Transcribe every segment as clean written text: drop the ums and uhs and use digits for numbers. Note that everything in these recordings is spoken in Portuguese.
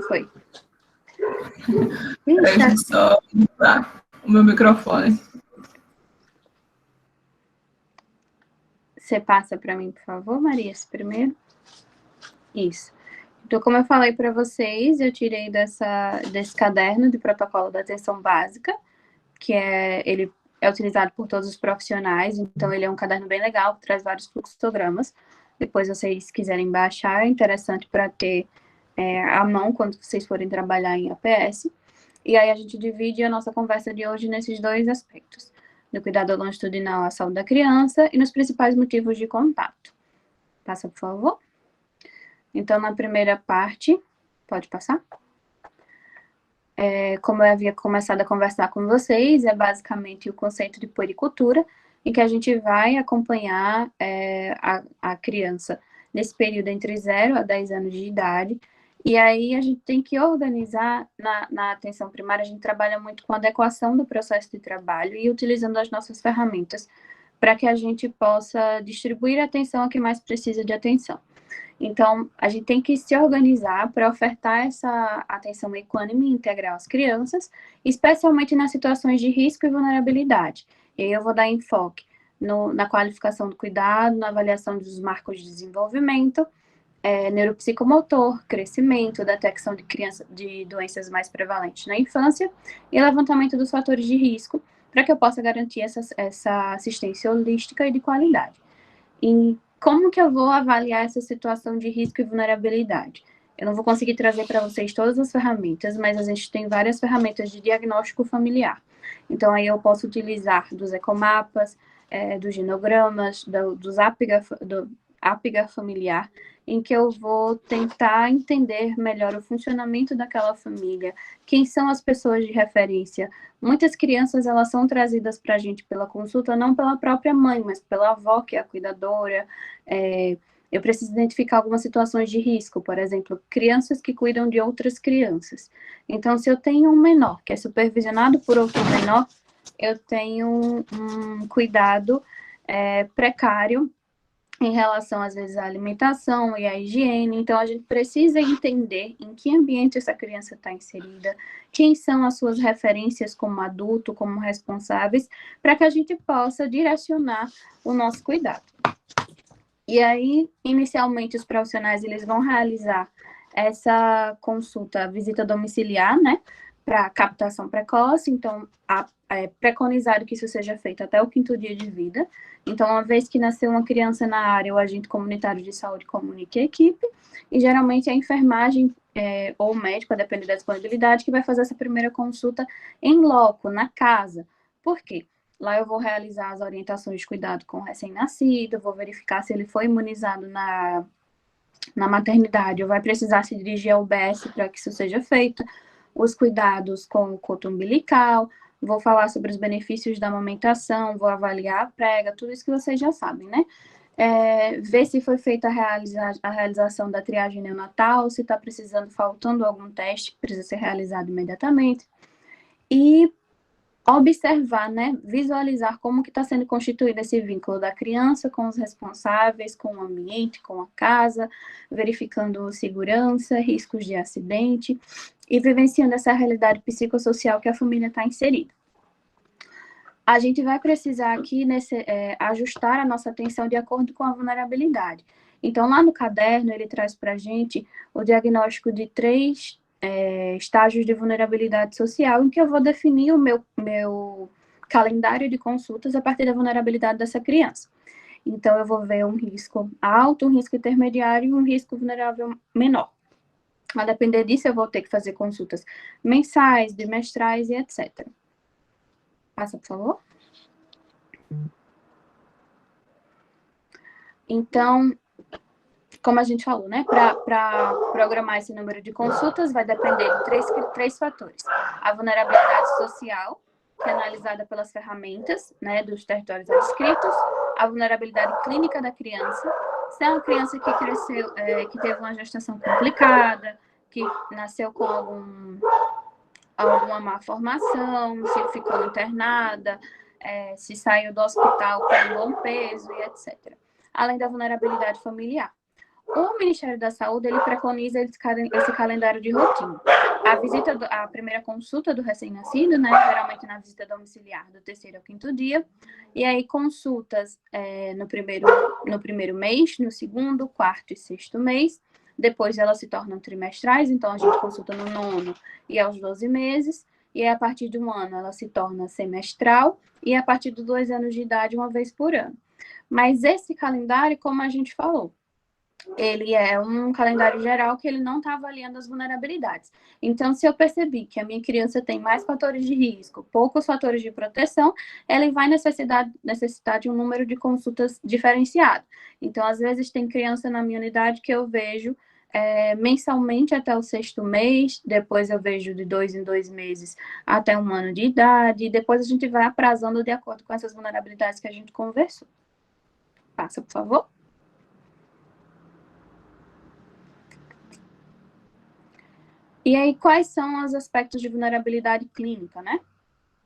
Foi. Deixa eu só mudar o meu microfone. Você passa para mim, por favor, Maria, esse primeiro? Isso. Então, como eu falei para vocês, eu tirei desse caderno de protocolo da atenção básica, que ele é utilizado por todos os profissionais, então ele é um caderno bem legal, que traz vários fluxogramas. Depois, vocês quiserem baixar, é interessante para ter à mão quando vocês forem trabalhar em APS. E aí a gente divide a nossa conversa de hoje nesses dois aspectos: no cuidado longitudinal à saúde da criança e nos principais motivos de contato. Passa, por favor. Então, na primeira parte, pode passar? Como eu havia começado a conversar com vocês, é basicamente o conceito de puericultura, em que a gente vai acompanhar a criança nesse período entre 0 a 10 anos de idade. E aí a gente tem que organizar, na atenção primária, a gente trabalha muito com a adequação do processo de trabalho e utilizando as nossas ferramentas para que a gente possa distribuir a atenção a quem mais precisa de atenção. Então, a gente tem que se organizar para ofertar essa atenção equânime e integral às crianças, especialmente nas situações de risco e vulnerabilidade. E aí eu vou dar enfoque na qualificação do cuidado, na avaliação dos marcos de desenvolvimento, neuropsicomotor, crescimento, detecção de doenças mais prevalentes na infância e levantamento dos fatores de risco, para que eu possa garantir essa assistência holística e de qualidade. E como que eu vou avaliar essa situação de risco e vulnerabilidade? Eu não vou conseguir trazer para vocês todas as ferramentas, mas a gente tem várias ferramentas de diagnóstico familiar. Então, aí eu posso utilizar dos ecomapas, dos genogramas, do APGA familiar, em que eu vou tentar entender melhor o funcionamento daquela família, quem são as pessoas de referência. Muitas crianças, elas são trazidas para a gente pela consulta, não pela própria mãe, mas pela avó, que é a cuidadora. Eu preciso identificar algumas situações de risco, por exemplo, crianças que cuidam de outras crianças. Então, se eu tenho um menor que é supervisionado por outro menor, eu tenho um cuidado precário em relação, às vezes, à alimentação e à higiene. Então, a gente precisa entender em que ambiente essa criança está inserida, quem são as suas referências como adulto, como responsáveis, para que a gente possa direcionar o nosso cuidado. E aí, inicialmente, os profissionais, eles vão realizar essa consulta, visita domiciliar, né, para captação precoce. Então, é preconizado que isso seja feito até o 5º dia de vida. Então, uma vez que nasceu uma criança na área, o agente comunitário de saúde comunica a equipe, e geralmente a enfermagem ou o médico, a depender da disponibilidade, que vai fazer essa primeira consulta em loco, na casa. Por quê? Lá eu vou realizar as orientações de cuidado com o recém-nascido, vou verificar se ele foi imunizado na maternidade, ou vai precisar se dirigir ao UBS para que isso seja feito, os cuidados com o coto umbilical, vou falar sobre os benefícios da amamentação, vou avaliar a prega, tudo isso que vocês já sabem, né? Ver se foi feita a realização da triagem neonatal, se está faltando algum teste que precisa ser realizado imediatamente. E observar, né, visualizar como que está sendo constituído esse vínculo da criança com os responsáveis, com o ambiente, com a casa, verificando segurança, riscos de acidente e vivenciando essa realidade psicossocial que a família está inserida. A gente vai precisar aqui ajustar a nossa atenção de acordo com a vulnerabilidade. Então, lá no caderno, ele traz para a gente o diagnóstico de 3 estágios de vulnerabilidade social, em que eu vou definir o meu calendário de consultas a partir da vulnerabilidade dessa criança. Então, eu vou ver um risco alto, um risco intermediário e um risco vulnerável menor. A depender disso, eu vou ter que fazer consultas mensais, bimestrais e etc. Passa, por favor. Então, como a gente falou, né, para programar esse número de consultas, vai depender de três fatores. A vulnerabilidade social, que é analisada pelas ferramentas, né, dos territórios adscritos, a vulnerabilidade clínica da criança, se é uma criança que cresceu, que teve uma gestação complicada, que nasceu com alguma má formação, se ficou internada, se saiu do hospital com um bom peso e etc. Além da vulnerabilidade familiar. O Ministério da Saúde, ele preconiza esse calendário de rotina. A primeira consulta do recém-nascido, né, geralmente na visita domiciliar do 3º ao 5º dia, e aí consultas no primeiro mês, no 2º, 4º e 6º mês, depois elas se tornam trimestrais, então a gente consulta no 9º e aos 12 meses, e aí, a partir de 1 ano ela se torna semestral, e a partir de 2 anos de idade, 1 vez por ano. Mas esse calendário, como a gente falou, ele é um calendário geral que ele não está avaliando as vulnerabilidades. Então, se eu percebi que a minha criança tem mais fatores de risco, poucos fatores de proteção, ela vai necessitar de um número de consultas diferenciado. Então, às vezes, tem criança na minha unidade que eu vejo mensalmente até o 6º mês, depois eu vejo de 2 em 2 meses até 1 ano de idade, e depois a gente vai aprazando de acordo com essas vulnerabilidades que a gente conversou. Passa, por favor. E aí, quais são os aspectos de vulnerabilidade clínica, né?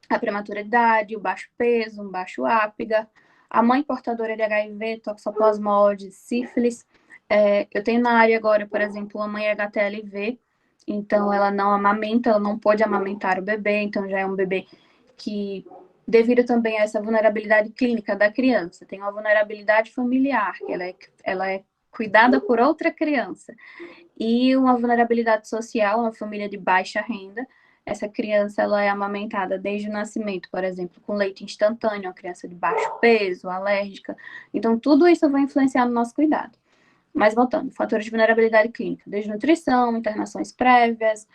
A prematuridade, o baixo peso, um baixo ápgar, a mãe portadora de HIV, toxoplasmose, sífilis. Eu tenho na área agora, por exemplo, a mãe HTLV, então ela não amamenta, ela não pode amamentar o bebê, então já é um bebê que, devido também a essa vulnerabilidade clínica da criança, tem uma vulnerabilidade familiar, que ela é cuidada por outra criança, e uma vulnerabilidade social, uma família de baixa renda. Essa criança ela é amamentada desde o nascimento, por exemplo, com leite instantâneo, uma criança de baixo peso, alérgica. Então, tudo isso vai influenciar no nosso cuidado. Mas voltando, fatores de vulnerabilidade clínica, desnutrição, internações prévias,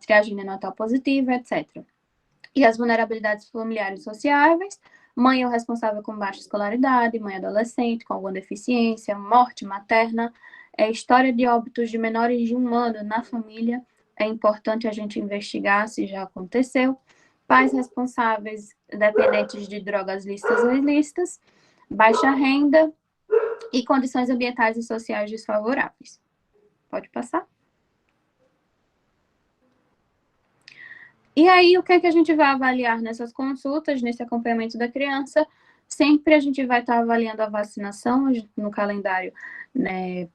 triagem neonatal positiva, etc. E as vulnerabilidades familiares sociáveis, mãe ou responsável com baixa escolaridade, mãe adolescente com alguma deficiência, morte materna, história de óbitos de menores de 1 ano na família, é importante a gente investigar se já aconteceu, pais responsáveis dependentes de drogas lícitas ou ilícitas, baixa renda e condições ambientais e sociais desfavoráveis. Pode passar. E aí, o que é que a gente vai avaliar nessas consultas, nesse acompanhamento da criança? Sempre a gente vai estar avaliando a vacinação no calendário, né,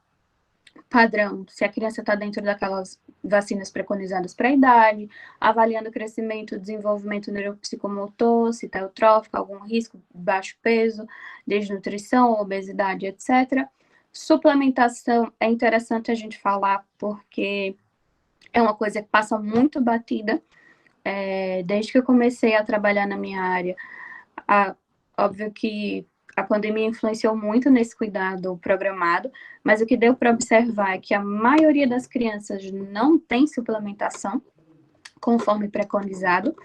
padrão, se a criança está dentro daquelas vacinas preconizadas para a idade, avaliando o crescimento, desenvolvimento neuropsicomotor, se está eutrófico, algum risco, baixo peso, desnutrição, obesidade, etc. Suplementação é interessante a gente falar, porque é uma coisa que passa muito batida. Desde que eu comecei a trabalhar na minha área, óbvio que a pandemia influenciou muito nesse cuidado programado, mas o que deu para observar é que a maioria das crianças não tem suplementação, conforme preconizado.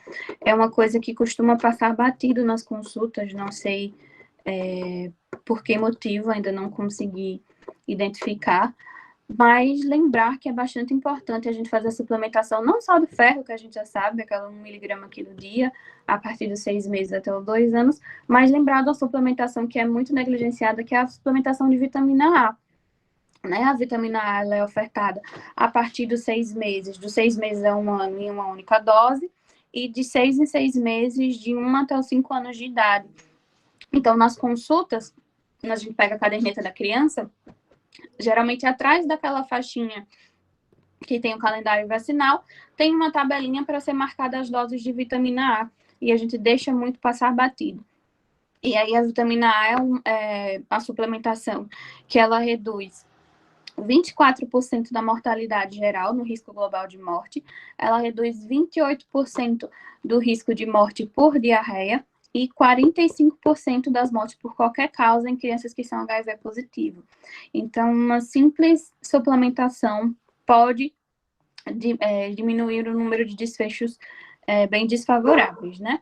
É uma coisa que costuma passar batido nas consultas, não sei por que motivo, ainda não consegui identificar, mas lembrar que é bastante importante a gente fazer a suplementação, não só do ferro, que a gente já sabe, aquela 1 miligrama aqui no dia, a partir dos 6 meses até os 2 anos, mas lembrar da suplementação que é muito negligenciada, que é a suplementação de vitamina A. Né? A vitamina A ela é ofertada a partir dos 6 meses, dos 6 meses a 1 ano em uma única dose, e de 6 em 6 meses, de 1 até os 5 anos de idade. Então, nas consultas, quando a gente pega a caderneta da criança, geralmente atrás daquela faixinha que tem o calendário vacinal, tem uma tabelinha para ser marcada as doses de vitamina A, e a gente deixa muito passar batido. E aí a vitamina A é a suplementação que ela reduz 24% da mortalidade geral no risco global de morte, ela reduz 28% do risco de morte por diarreia, e 45% das mortes por qualquer causa em crianças que são HIV positivo. Então, uma simples suplementação pode diminuir o número de desfechos bem desfavoráveis, né?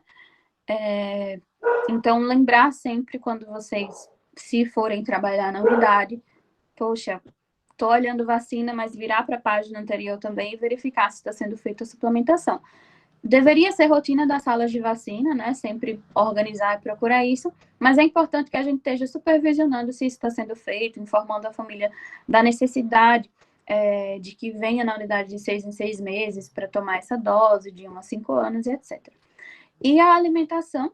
Então, lembrar sempre quando vocês, se forem trabalhar na unidade, poxa, estou olhando vacina, mas virar para a página anterior também e verificar se está sendo feita a suplementação. Deveria ser rotina das salas de vacina, né? Sempre organizar e procurar isso, mas é importante que a gente esteja supervisionando se isso está sendo feito, informando a família da necessidade de que venha na unidade de 6 em 6 meses para tomar essa dose, de 1 a 5 anos, etc. E a alimentação,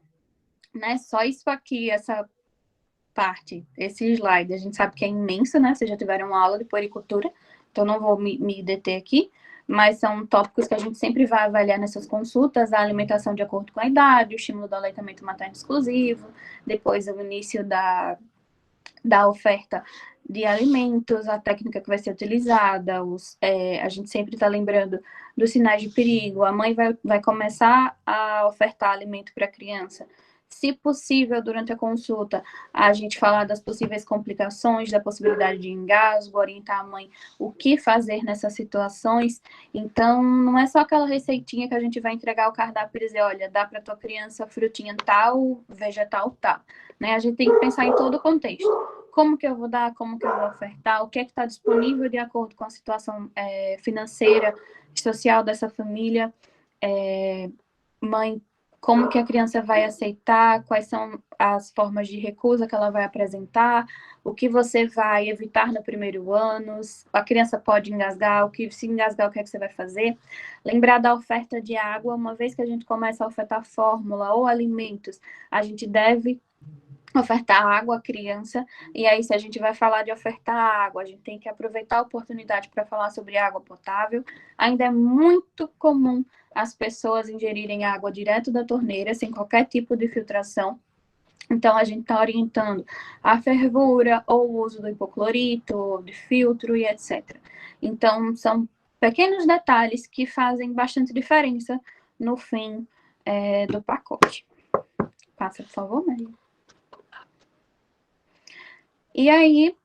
né? Só isso aqui, essa parte, esse slide, a gente sabe que é imenso, né? Vocês já tiveram uma aula de puericultura, então não vou me deter aqui, mas são tópicos que a gente sempre vai avaliar nessas consultas: a alimentação de acordo com a idade, o estímulo do aleitamento materno exclusivo, depois o início da oferta de alimentos, a técnica que vai ser utilizada, a gente sempre está lembrando dos sinais de perigo. A mãe vai começar a ofertar alimento para a criança. Se possível, durante a consulta, a gente falar das possíveis complicações, da possibilidade de engasgo, orientar a mãe o que fazer nessas situações. Então, não é só aquela receitinha que a gente vai entregar o cardápio e dizer: olha, dá para tua criança frutinha tal, vegetal tal. Né? A gente tem que pensar em todo o contexto. Como que eu vou dar, como que eu vou ofertar, o que é que está disponível de acordo com a situação financeira, social dessa família, mãe, como que a criança vai aceitar, quais são as formas de recusa que ela vai apresentar, o que você vai evitar no primeiro ano, a criança pode engasgar, se engasgar, o que é que você vai fazer. Lembrar da oferta de água: uma vez que a gente começa a ofertar fórmula ou alimentos, a gente deve ofertar água à criança. E aí, se a gente vai falar de ofertar água, a gente tem que aproveitar a oportunidade para falar sobre água potável. Ainda é muito comum as pessoas ingerirem água direto da torneira, sem qualquer tipo de filtração. Então, a gente está orientando a fervura ou o uso do hipoclorito, de filtro e etc. Então, são pequenos detalhes que fazem bastante diferença no fim do pacote. Passa, por favor, Maria. E aí,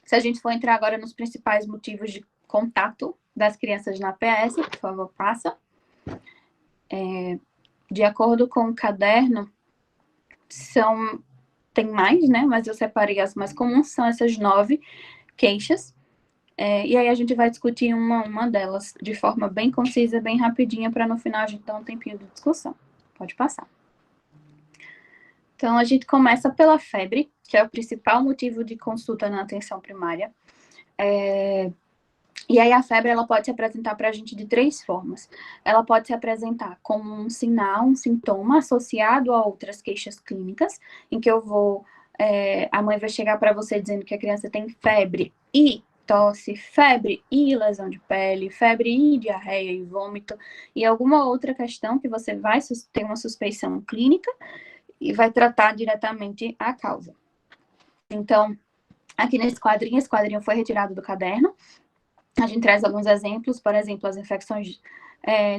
se a gente for entrar agora nos principais motivos de contato das crianças na PS, por favor, passa. De acordo com o caderno, tem mais, né? Mas eu separei as mais comuns, são essas 9 queixas. E aí a gente vai discutir uma delas de forma bem concisa, bem rapidinha, para no final a gente dar um tempinho de discussão. Pode passar. Então, a gente começa pela febre, que é o principal motivo de consulta na atenção primária. E aí a febre, ela pode se apresentar para a gente de 3 formas. Ela pode se apresentar como um sinal, um sintoma associado a outras queixas clínicas, em que a mãe vai chegar para você dizendo que a criança tem febre e tosse, febre e lesão de pele, febre e diarreia e vômito, e alguma outra questão que você vai ter uma suspeição clínica e vai tratar diretamente a causa. Então, aqui nesse quadrinho, esse quadrinho foi retirado do caderno. A gente traz alguns exemplos, por exemplo, as infecções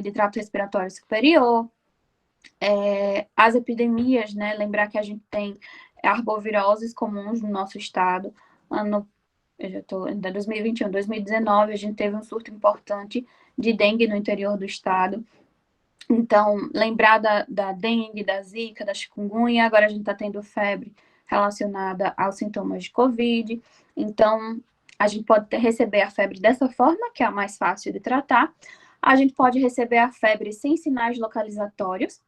de trato respiratório superior, as epidemias, né? Lembrar que a gente tem arboviroses comuns no nosso estado. Em 2021, 2019, a gente teve um surto importante de dengue no interior do estado. Então, lembrar da dengue, da zika, da chikungunya. Agora a gente está tendo febre relacionada aos sintomas de Covid. Então, a gente pode receber a febre dessa forma, que é a mais fácil de tratar. A gente pode receber a febre sem sinais localizatórios,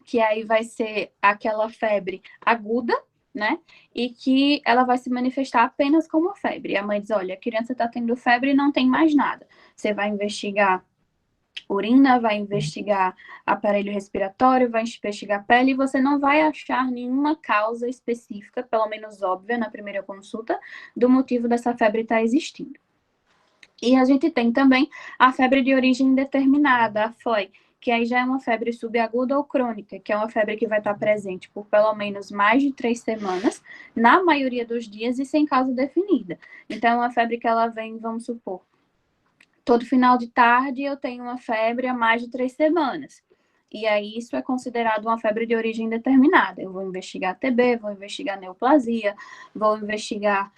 que aí vai ser aquela febre aguda, né? E que ela vai se manifestar apenas como febre. A mãe diz: olha, a criança está tendo febre e não tem mais nada. Você vai investigar urina, vai investigar aparelho respiratório, vai investigar pele, e você não vai achar nenhuma causa específica, pelo menos óbvia, na primeira consulta, do motivo dessa febre estar existindo. E a gente tem também a febre de origem indeterminada, a FOI, que aí já é uma febre subaguda ou crônica, que é uma febre que vai estar presente por pelo menos mais de 3 semanas, na maioria dos dias e sem causa definida. Então, é uma febre que ela vem, vamos supor, todo final de tarde eu tenho uma febre há mais de 3 semanas. E aí isso é considerado uma febre de origem indeterminada. Eu vou investigar TB, vou investigar neoplasia, vou investigar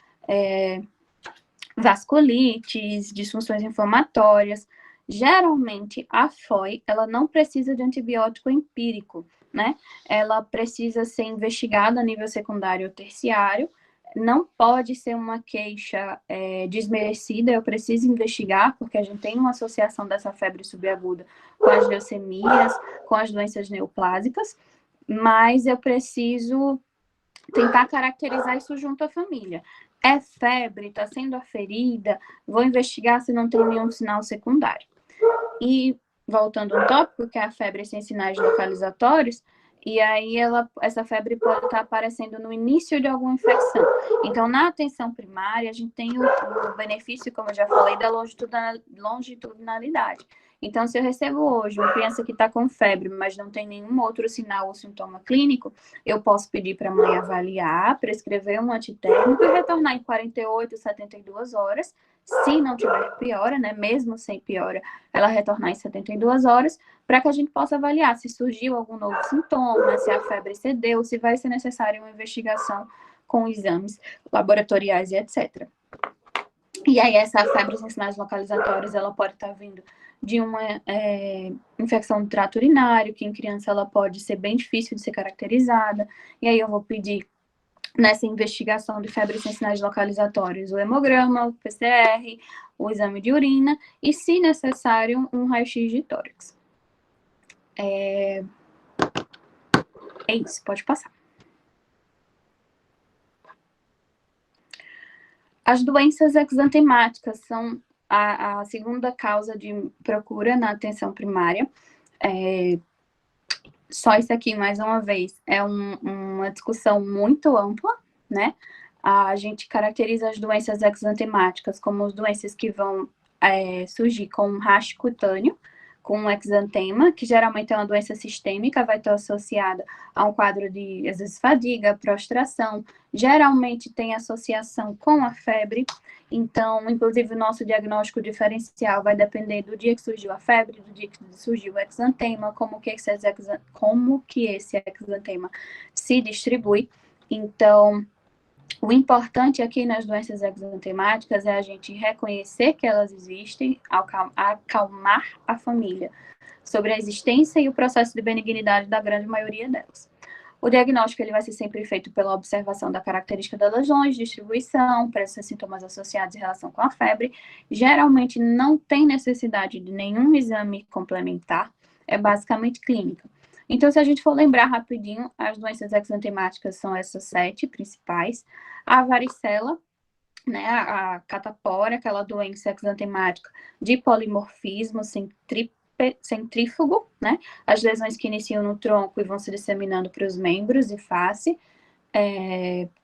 vasculites, disfunções inflamatórias. Geralmente, a FOI, ela não precisa de antibiótico empírico, né? Ela precisa ser investigada a nível secundário ou terciário. Não pode ser uma queixa desmerecida, eu preciso investigar, porque a gente tem uma associação dessa febre subaguda com as leucemias, com as doenças neoplásicas, mas eu preciso tentar caracterizar isso junto à família. É febre, está sendo aferida, vou investigar se não tem nenhum sinal secundário. E, voltando ao tópico, que é a febre sem sinais localizatórios, e aí essa febre pode estar aparecendo no início de alguma infecção. Então, na atenção primária, a gente tem o benefício, como eu já falei, da longitudinalidade. Então, se eu recebo hoje uma criança que está com febre, mas não tem nenhum outro sinal ou sintoma clínico, eu posso pedir para a mãe avaliar, prescrever um antitérmico e retornar em 48, 72 horas. Se não tiver piora, né, mesmo sem piora, ela retornar em 72 horas, para que a gente possa avaliar se surgiu algum novo sintoma, se a febre cedeu, se vai ser necessária uma investigação com exames laboratoriais e etc. E aí, essa febre sem sinais localizatórios, ela pode estar vindo de uma infecção do trato urinário, que em criança ela pode ser bem difícil de ser caracterizada. E aí eu vou pedir, nessa investigação de febre sem sinais localizatórios, o hemograma, o PCR, o exame de urina e, se necessário, um raio-x de tórax. É isso, pode passar. As doenças exantemáticas são a segunda causa de procura na atenção primária. Só isso aqui, mais uma vez, é uma discussão muito ampla, né? A gente caracteriza as doenças exantemáticas como as doenças que vão surgir com um rastro cutâneo, com um exantema, que geralmente é uma doença sistêmica, vai estar associada a um quadro de, às vezes, fadiga, prostração, geralmente tem associação com a febre. Então, inclusive, o nosso diagnóstico diferencial vai depender do dia que surgiu a febre, do dia que surgiu o exantema, como que esse exantema se distribui. Então, o importante aqui nas doenças exantemáticas é a gente reconhecer que elas existem, acalmar a família sobre a existência e o processo de benignidade da grande maioria delas. O diagnóstico ele vai ser sempre feito pela observação da característica das lesões, distribuição, presença de sintomas associados em relação com a febre. Geralmente não tem necessidade de nenhum exame complementar, é basicamente clínica. Então, se a gente for lembrar rapidinho, as doenças exantemáticas são essas 7 principais. A varicela, né, a catapora, aquela doença exantemática de polimorfismo centrífugo, né, as lesões que iniciam no tronco e vão se disseminando para os membros e face,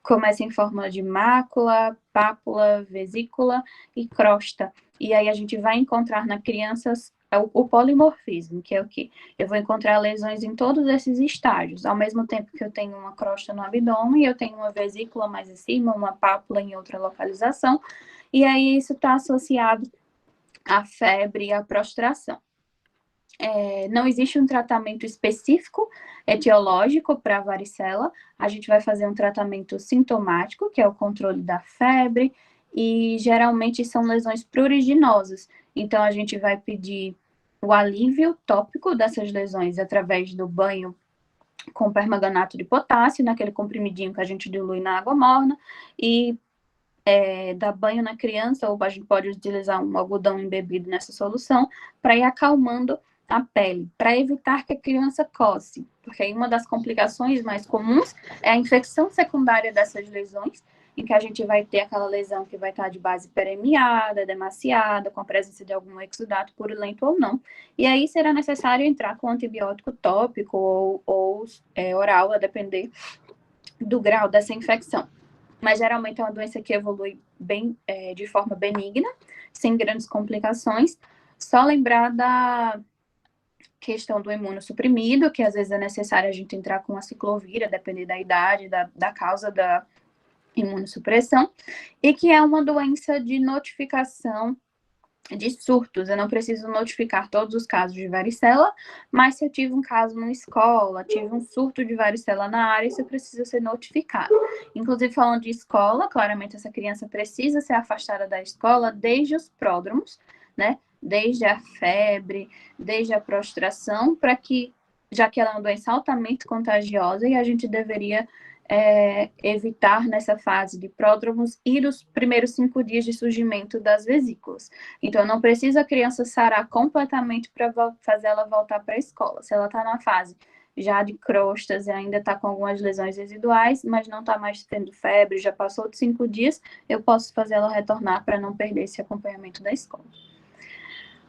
começa em forma de mácula, pápula, vesícula e crosta. E aí a gente vai encontrar na criança o polimorfismo, que é o quê? Eu vou encontrar lesões em todos esses estágios, ao mesmo tempo que eu tenho uma crosta no abdômen, eu tenho uma vesícula mais em cima, uma pápula em outra localização, e aí isso está associado à febre e à prostração. Não existe um tratamento específico etiológico para a varicela, a gente vai fazer um tratamento sintomático, que é o controle da febre, e geralmente são lesões pruriginosas, então a gente vai pedir o alívio tópico dessas lesões através do banho com permanganato de potássio, naquele comprimidinho que a gente dilui na água morna, e dar banho na criança, ou a gente pode utilizar um algodão embebido nessa solução, para ir acalmando a pele, para evitar que a criança coce, porque aí uma das complicações mais comuns é a infecção secundária dessas lesões, em que a gente vai ter aquela lesão que vai estar de base permeada, demaciada, com a presença de algum exudato purulento ou não. E aí será necessário entrar com antibiótico tópico ou oral, a depender do grau dessa infecção. Mas geralmente é uma doença que evolui bem, de forma benigna, sem grandes complicações. Só lembrar da questão do imunossuprimido, que às vezes é necessário a gente entrar com a ciclovir, depender da idade, da causa da imunossupressão, e que é uma doença de notificação de surtos. Eu não preciso notificar todos os casos de varicela, mas se eu tive um caso numa escola, tive um surto de varicela na área, isso precisa ser notificado. Inclusive, falando de escola, claramente essa criança precisa ser afastada da escola desde os pródromos, né? Desde a febre, desde a prostração, para que, já que ela é uma doença altamente contagiosa, e a gente deveria evitar nessa fase de pródromos e dos primeiros 5 dias de surgimento das vesículas. Então, não precisa a criança sarar completamente para fazer ela voltar para a escola. Se ela está na fase já de crostas e ainda está com algumas lesões residuais, mas não está mais tendo febre, já passou de 5 dias, eu posso fazer ela retornar para não perder esse acompanhamento da escola.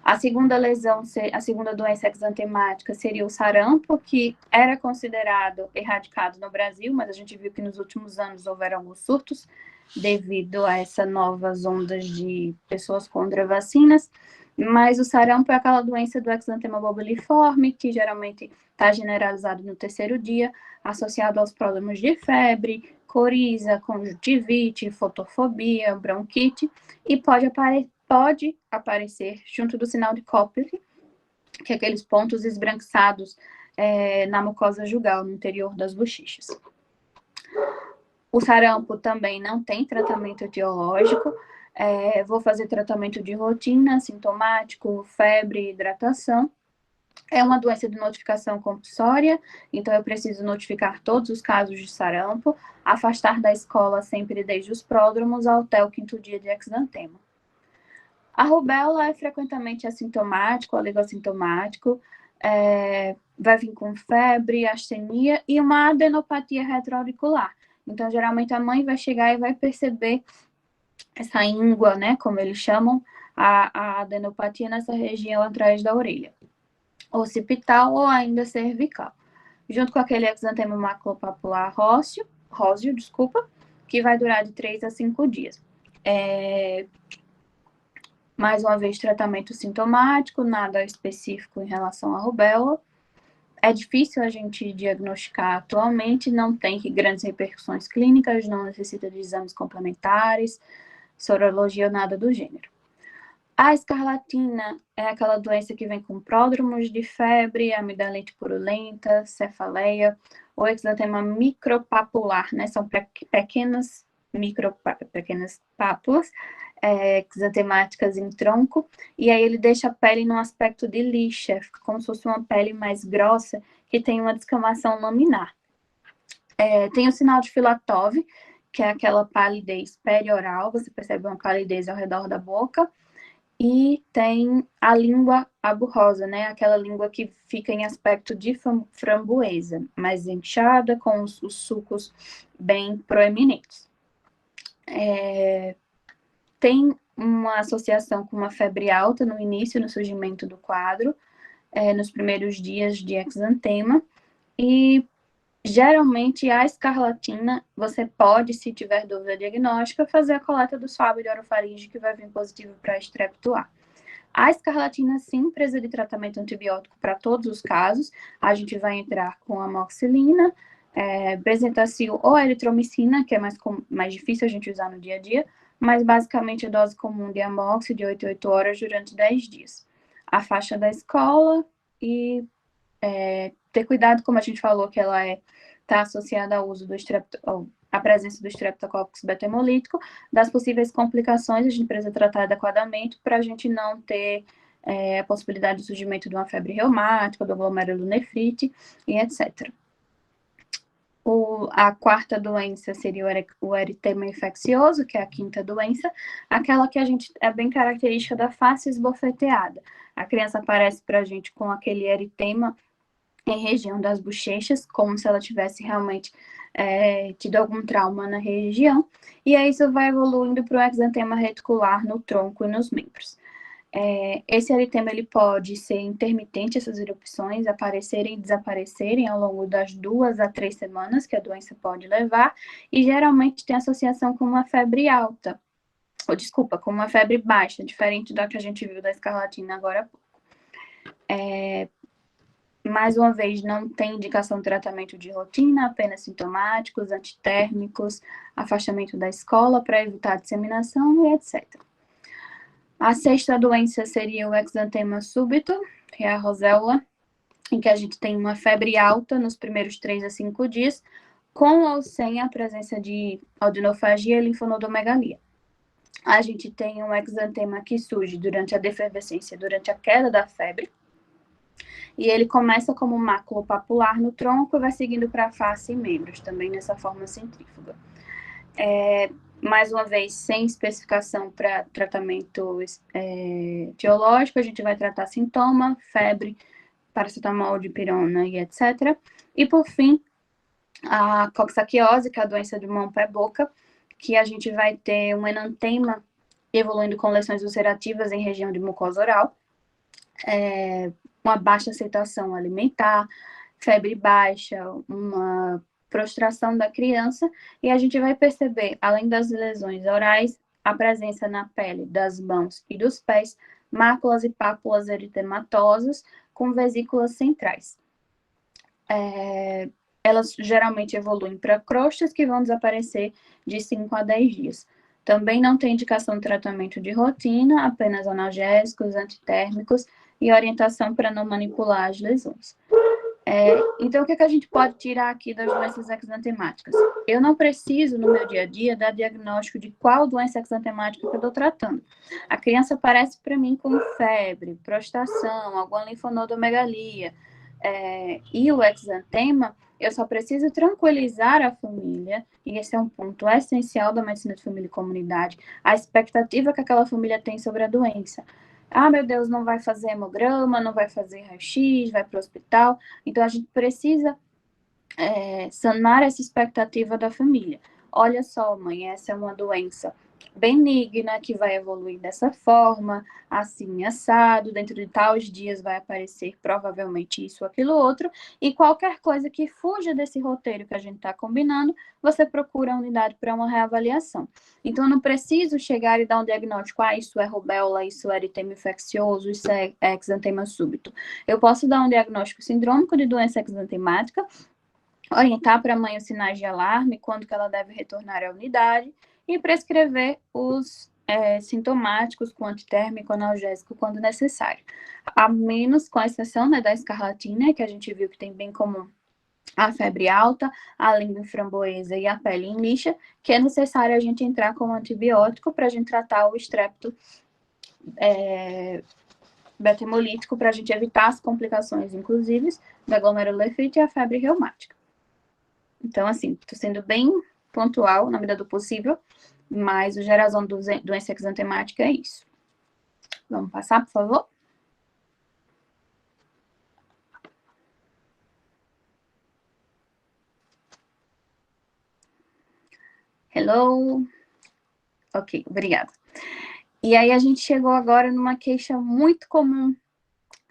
A segunda lesão, a segunda doença exantemática seria o sarampo, que era considerado erradicado no Brasil, mas a gente viu que nos últimos anos houveram alguns surtos devido a essas novas ondas de pessoas contra vacinas. Mas o sarampo é aquela doença do exantema bobiliforme, que geralmente está generalizado no terceiro dia, associado aos problemas de febre, coriza, conjuntivite, fotofobia, bronquite, e pode aparecer junto do sinal de Koplik, que é aqueles pontos esbranquiçados na mucosa jugal, no interior das bochechas. O sarampo também não tem tratamento etiológico. Vou fazer tratamento de rotina, sintomático, febre, hidratação. É uma doença de notificação compulsória, então eu preciso notificar todos os casos de sarampo, afastar da escola sempre desde os pródromos até o 5º dia de exantema. A rubéola é frequentemente assintomático, oligossintomático, vai vir com febre, astenia e uma adenopatia retroauricular. Então, geralmente, a mãe vai chegar e vai perceber essa íngua, né, como eles chamam, a adenopatia nessa região atrás da orelha, occipital ou ainda cervical, junto com aquele exantema maculopapular róseo, que vai durar de 3 a 5 dias. Mais uma vez, tratamento sintomático, nada específico em relação à rubéola. É difícil a gente diagnosticar atualmente, não tem grandes repercussões clínicas, não necessita de exames complementares, sorologia ou nada do gênero. A escarlatina é aquela doença que vem com pródromos de febre, amidalite purulenta, cefaleia, ou exantema micropapular, né? São pequenas pápulas exantemáticas em tronco, e aí ele deixa a pele num aspecto de lixa, fica como se fosse uma pele mais grossa, que tem uma descamação laminar. Tem o sinal de Filatov, que é aquela palidez perioral, você percebe uma palidez ao redor da boca, e tem a língua aburrosa, né? Aquela língua que fica em aspecto de framboesa, mais inchada, com os sucos bem proeminentes. Tem uma associação com uma febre alta no início, no surgimento do quadro, nos primeiros dias de exantema, e geralmente a escarlatina, você pode, se tiver dúvida diagnóstica, fazer a coleta do swab de orofaringe, que vai vir positivo para Strepto A. A escarlatina, sim, precisa de tratamento antibiótico para todos os casos. A gente vai entrar com amoxicilina, Bezetacil ou eritromicina, que é mais difícil a gente usar no dia a dia, mas basicamente a dose comum de amoxi de 8 a 8 horas durante 10 dias. A faixa da escola e ter cuidado, como a gente falou, que ela está associada ao uso do a presença do Streptococcus beta hemolítico, das possíveis complicações, a gente precisa tratar adequadamente para a gente não ter a possibilidade de surgimento de uma febre reumática, do glomerulonefrite e etc. A quarta doença seria o eritema infeccioso, que é a quinta doença, aquela que a gente é bem característica da face esbofeteada. A criança aparece para a gente com aquele eritema em região das bochechas, como se ela tivesse realmente tido algum trauma na região, e aí isso vai evoluindo para o exantema reticular no tronco e nos membros. Esse eritema ele pode ser intermitente, essas erupções aparecerem e desaparecerem ao longo das 2 a 3 semanas que a doença pode levar, e geralmente tem associação com uma febre alta, com uma febre baixa, diferente da que a gente viu da escarlatina agora há pouco. Mais uma vez, não tem indicação de tratamento de rotina, apenas sintomáticos, antitérmicos, afastamento da escola para evitar a disseminação e etc. A sexta doença seria o exantema súbito, que é a roséola, em que a gente tem uma febre alta nos primeiros 3 a 5 dias, com ou sem a presença de adenofagia e linfonodomegalia. A gente tem um exantema que surge durante a defervescência, durante a queda da febre, e ele começa como maculopapular no tronco e vai seguindo para a face e membros, também nessa forma centrífuga. Mais uma vez, sem especificação para tratamento etiológico, a gente vai tratar sintoma, febre, paracetamol, dipirona e etc. E, por fim, a coxsaquiose, que é a doença de mão, pé, boca, que a gente vai ter um enantema evoluindo com lesões ulcerativas em região de mucosa oral. uma baixa aceitação alimentar, febre baixa, uma prostração da criança, e a gente vai perceber, além das lesões orais, a presença na pele das mãos e dos pés, máculas e pápulas eritematosas com vesículas centrais. Elas geralmente evoluem para crostas que vão desaparecer de 5 a 10 dias. Também não tem indicação de tratamento de rotina, apenas analgésicos, antitérmicos e orientação para não manipular as lesões. Então, o que a gente pode tirar aqui das doenças exantemáticas? Eu não preciso, no meu dia a dia, dar diagnóstico de qual doença exantemática que eu estou tratando. A criança aparece para mim com febre, prostração, alguma linfonodomegalia, e o exantema, eu só preciso tranquilizar a família, e esse é um ponto essencial da medicina de família e comunidade, a expectativa que aquela família tem sobre a doença. Ah, meu Deus, não vai fazer hemograma, não vai fazer raio-x, vai para o hospital. Então, a gente precisa sanar essa expectativa da família. Olha só, mãe, essa é uma doença benigna, que vai evoluir dessa forma, assim, assado, dentro de tais dias vai aparecer provavelmente isso, aquilo, outro, e qualquer coisa que fuja desse roteiro que a gente está combinando, você procura a unidade para uma reavaliação. Então, eu não preciso chegar e dar um diagnóstico, isso é rubéola, isso é eritema infeccioso, isso é exantema súbito. Eu posso dar um diagnóstico sindrômico de doença exantemática, orientar para a mãe os sinais de alarme, quando que ela deve retornar à unidade, e prescrever os sintomáticos com antitérmico, analgésico, quando necessário. A menos, com exceção da escarlatina, que a gente viu que tem bem comum a febre alta, a língua em framboesa e a pele em lixa, que é necessário a gente entrar com antibiótico para a gente tratar o estrepto beta-hemolítico, para a gente evitar as complicações, inclusive, da glomerulonefrite e a febre reumática. Então, assim, estou sendo bem pontual na medida do possível, mas o gerazão do doença exantemática é isso. Vamos passar, por favor? Hello? Ok, obrigada. E aí a gente chegou agora numa queixa muito comum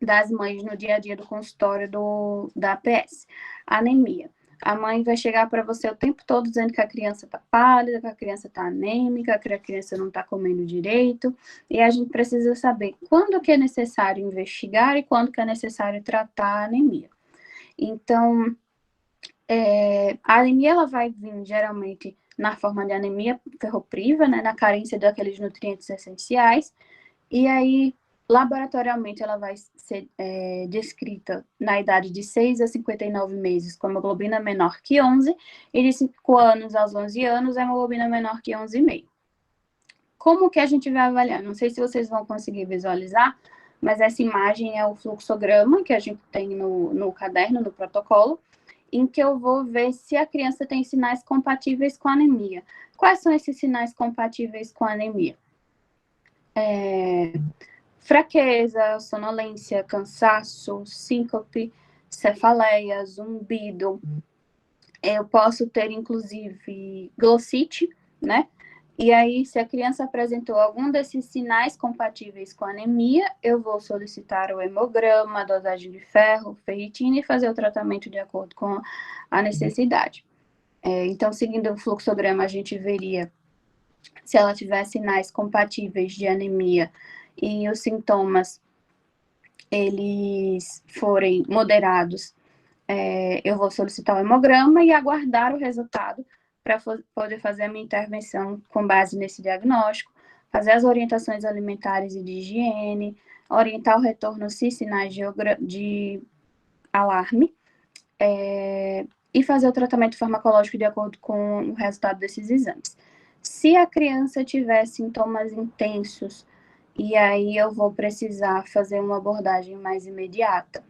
das mães no dia a dia do consultório da APS, anemia. A mãe vai chegar para você o tempo todo dizendo que a criança está pálida, que a criança está anêmica, que a criança não está comendo direito, e a gente precisa saber quando que é necessário investigar e quando que é necessário tratar a anemia. Então, a anemia ela vai vir geralmente na forma de anemia ferropriva, né, na carência daqueles nutrientes essenciais, e aí laboratorialmente ela vai ser descrita na idade de 6 a 59 meses com hemoglobina menor que 11, e de 5 anos aos 11 anos a hemoglobina menor que 11,5. Como que a gente vai avaliar? Não sei se vocês vão conseguir visualizar, mas essa imagem é o fluxograma que a gente tem no caderno, no protocolo, em que eu vou ver se a criança tem sinais compatíveis com anemia. Quais são esses sinais compatíveis com anemia? Fraqueza, sonolência, cansaço, síncope, cefaleia, zumbido. Eu posso ter, inclusive, glossite, né? E aí, se a criança apresentou algum desses sinais compatíveis com anemia, eu vou solicitar o hemograma, a dosagem de ferro, ferritina e fazer o tratamento de acordo com a necessidade. Então, seguindo o fluxograma, a gente veria se ela tiver sinais compatíveis de anemia e os sintomas eles forem moderados, eu vou solicitar o hemograma e aguardar o resultado para poder fazer a minha intervenção com base nesse diagnóstico, fazer as orientações alimentares e de higiene, orientar o retorno se sinais de alarme, e fazer o tratamento farmacológico de acordo com o resultado desses exames. Se a criança tiver sintomas intensos, e aí eu vou precisar fazer uma abordagem mais imediata,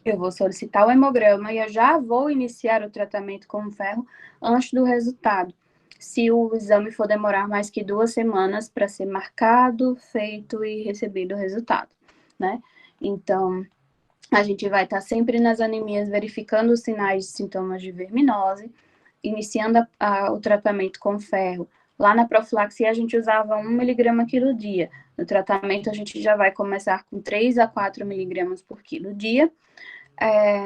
eu vou solicitar o hemograma e eu já vou iniciar o tratamento com ferro antes do resultado. Se o exame for demorar mais que 2 semanas para ser marcado, feito e recebido o resultado, né? Então, a gente vai estar sempre nas anemias verificando os sinais de sintomas de verminose, iniciando o tratamento com ferro. Lá na profilaxia, a gente usava 1 miligrama quilo dia. No tratamento, a gente já vai começar com 3 a 4 miligramas por quilo dia,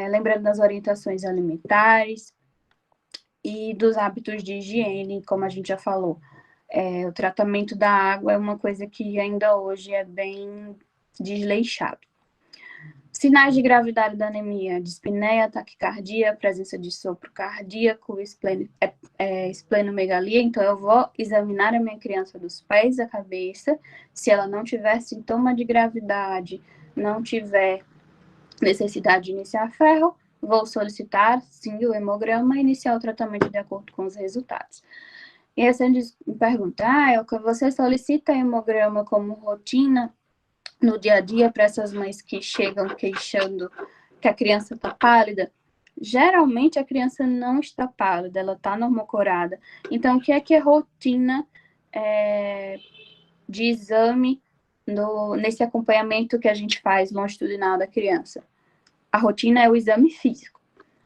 lembrando das orientações alimentares e dos hábitos de higiene, como a gente já falou. O tratamento da água é uma coisa que ainda hoje é bem desleixado. Sinais de gravidade da anemia: dispneia, taquicardia, presença de sopro cardíaco, esplenomegalia. Então, eu vou examinar a minha criança dos pés à cabeça. Se ela não tiver sintoma de gravidade, não tiver necessidade de iniciar ferro, vou solicitar, sim, o hemograma e iniciar o tratamento de acordo com os resultados. E aí você me pergunta, você solicita hemograma como rotina no dia a dia para essas mães que chegam queixando que a criança está pálida? Geralmente a criança não está pálida, ela está normocorada. Então, o que é rotina de exame nesse acompanhamento que a gente faz longitudinal da criança? A rotina é o exame físico,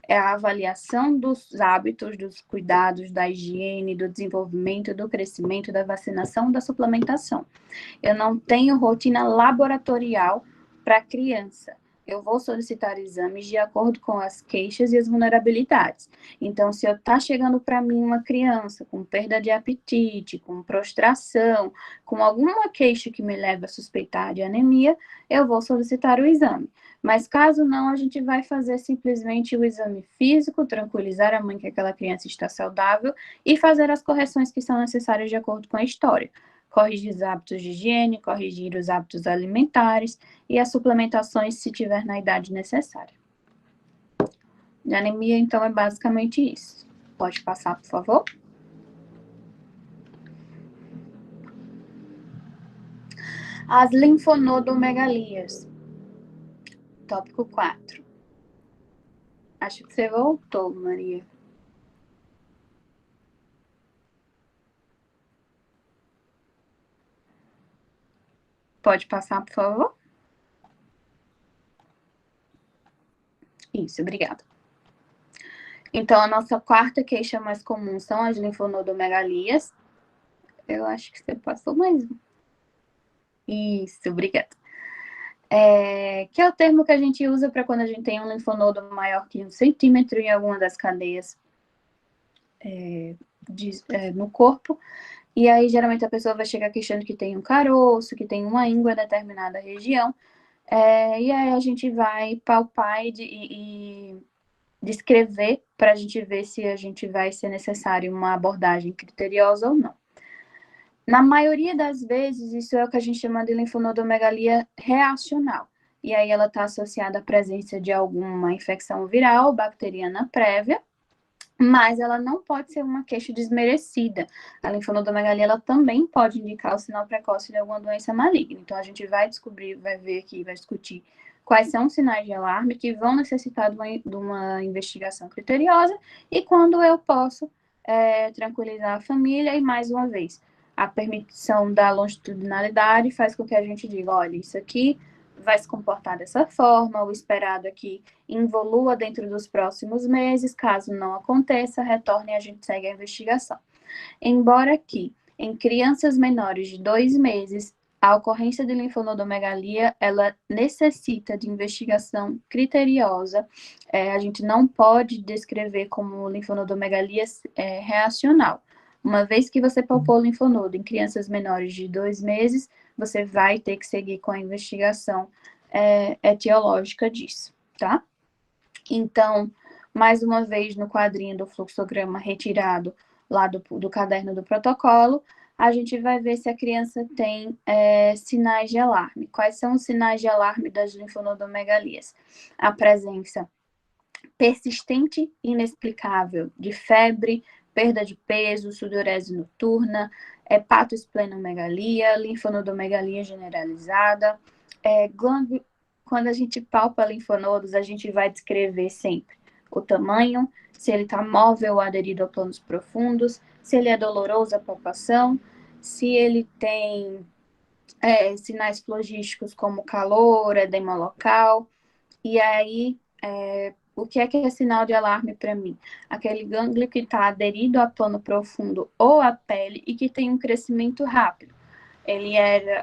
é a avaliação dos hábitos, dos cuidados, da higiene, do desenvolvimento, do crescimento, da vacinação, da suplementação. Eu não tenho rotina laboratorial para criança. Eu vou solicitar exames de acordo com as queixas e as vulnerabilidades. Então, se está chegando para mim uma criança com perda de apetite, com prostração, com alguma queixa que me leve a suspeitar de anemia, eu vou solicitar o exame. Mas caso não, a gente vai fazer simplesmente o exame físico, tranquilizar a mãe que aquela criança está saudável e fazer as correções que são necessárias de acordo com a história. Corrigir os hábitos de higiene, corrigir os hábitos alimentares e as suplementações se tiver na idade necessária. De anemia, então, é basicamente isso. Pode passar, por favor? As linfonodomegalias. Tópico 4. Acho que você voltou, Maria. Pode passar, por favor? Isso, obrigada. Então, a nossa quarta queixa mais comum são as linfonodomegalias. Eu acho que você passou mais um. Isso, obrigada. Que é o termo que a gente usa para quando a gente tem um linfonodo maior que 1 centímetro em alguma das cadeias no corpo. E aí, geralmente, a pessoa vai chegar queixando que tem um caroço, que tem uma íngua em determinada região. E aí a gente vai palpar e descrever para a gente ver se a gente vai ser necessário uma abordagem criteriosa ou não. Na maioria das vezes, isso é o que a gente chama de linfonodomegalia reacional. E aí ela está associada à presença de alguma infecção viral, bacteriana prévia, mas ela não pode ser uma queixa desmerecida. A linfonodomegalia ela também pode indicar o sinal precoce de alguma doença maligna. Então, a gente vai descobrir, vai ver aqui, vai discutir quais são os sinais de alarme que vão necessitar de uma investigação criteriosa e quando eu posso tranquilizar a família. E, mais uma vez, a permissão da longitudinalidade faz com que a gente diga, olha, isso aqui vai se comportar dessa forma, o esperado é que evolua dentro dos próximos meses, caso não aconteça, retorne e a gente segue a investigação. Embora que em crianças menores de 2 meses, a ocorrência de linfonodomegalia, ela necessita de investigação criteriosa, a gente não pode descrever como linfonodomegalia reacional. Uma vez que você palpou o linfonodo em crianças menores de 2 meses, você vai ter que seguir com a investigação etiológica disso, tá? Então, mais uma vez, no quadrinho do fluxograma retirado lá do caderno do protocolo, a gente vai ver se a criança tem sinais de alarme. Quais são os sinais de alarme das linfonodomegalias? A presença persistente e inexplicável de febre, perda de peso, sudorese noturna, hepatoesplenomegalia, linfonodomegalia generalizada. Quando a gente palpa linfonodos, a gente vai descrever sempre o tamanho, se ele está móvel ou aderido a planos profundos, se ele é doloroso a palpação, se ele tem sinais flogísticos como calor, edema local. E aí, o que é sinal de alarme para mim? Aquele gânglio que está aderido a plano profundo ou à pele e que tem um crescimento rápido.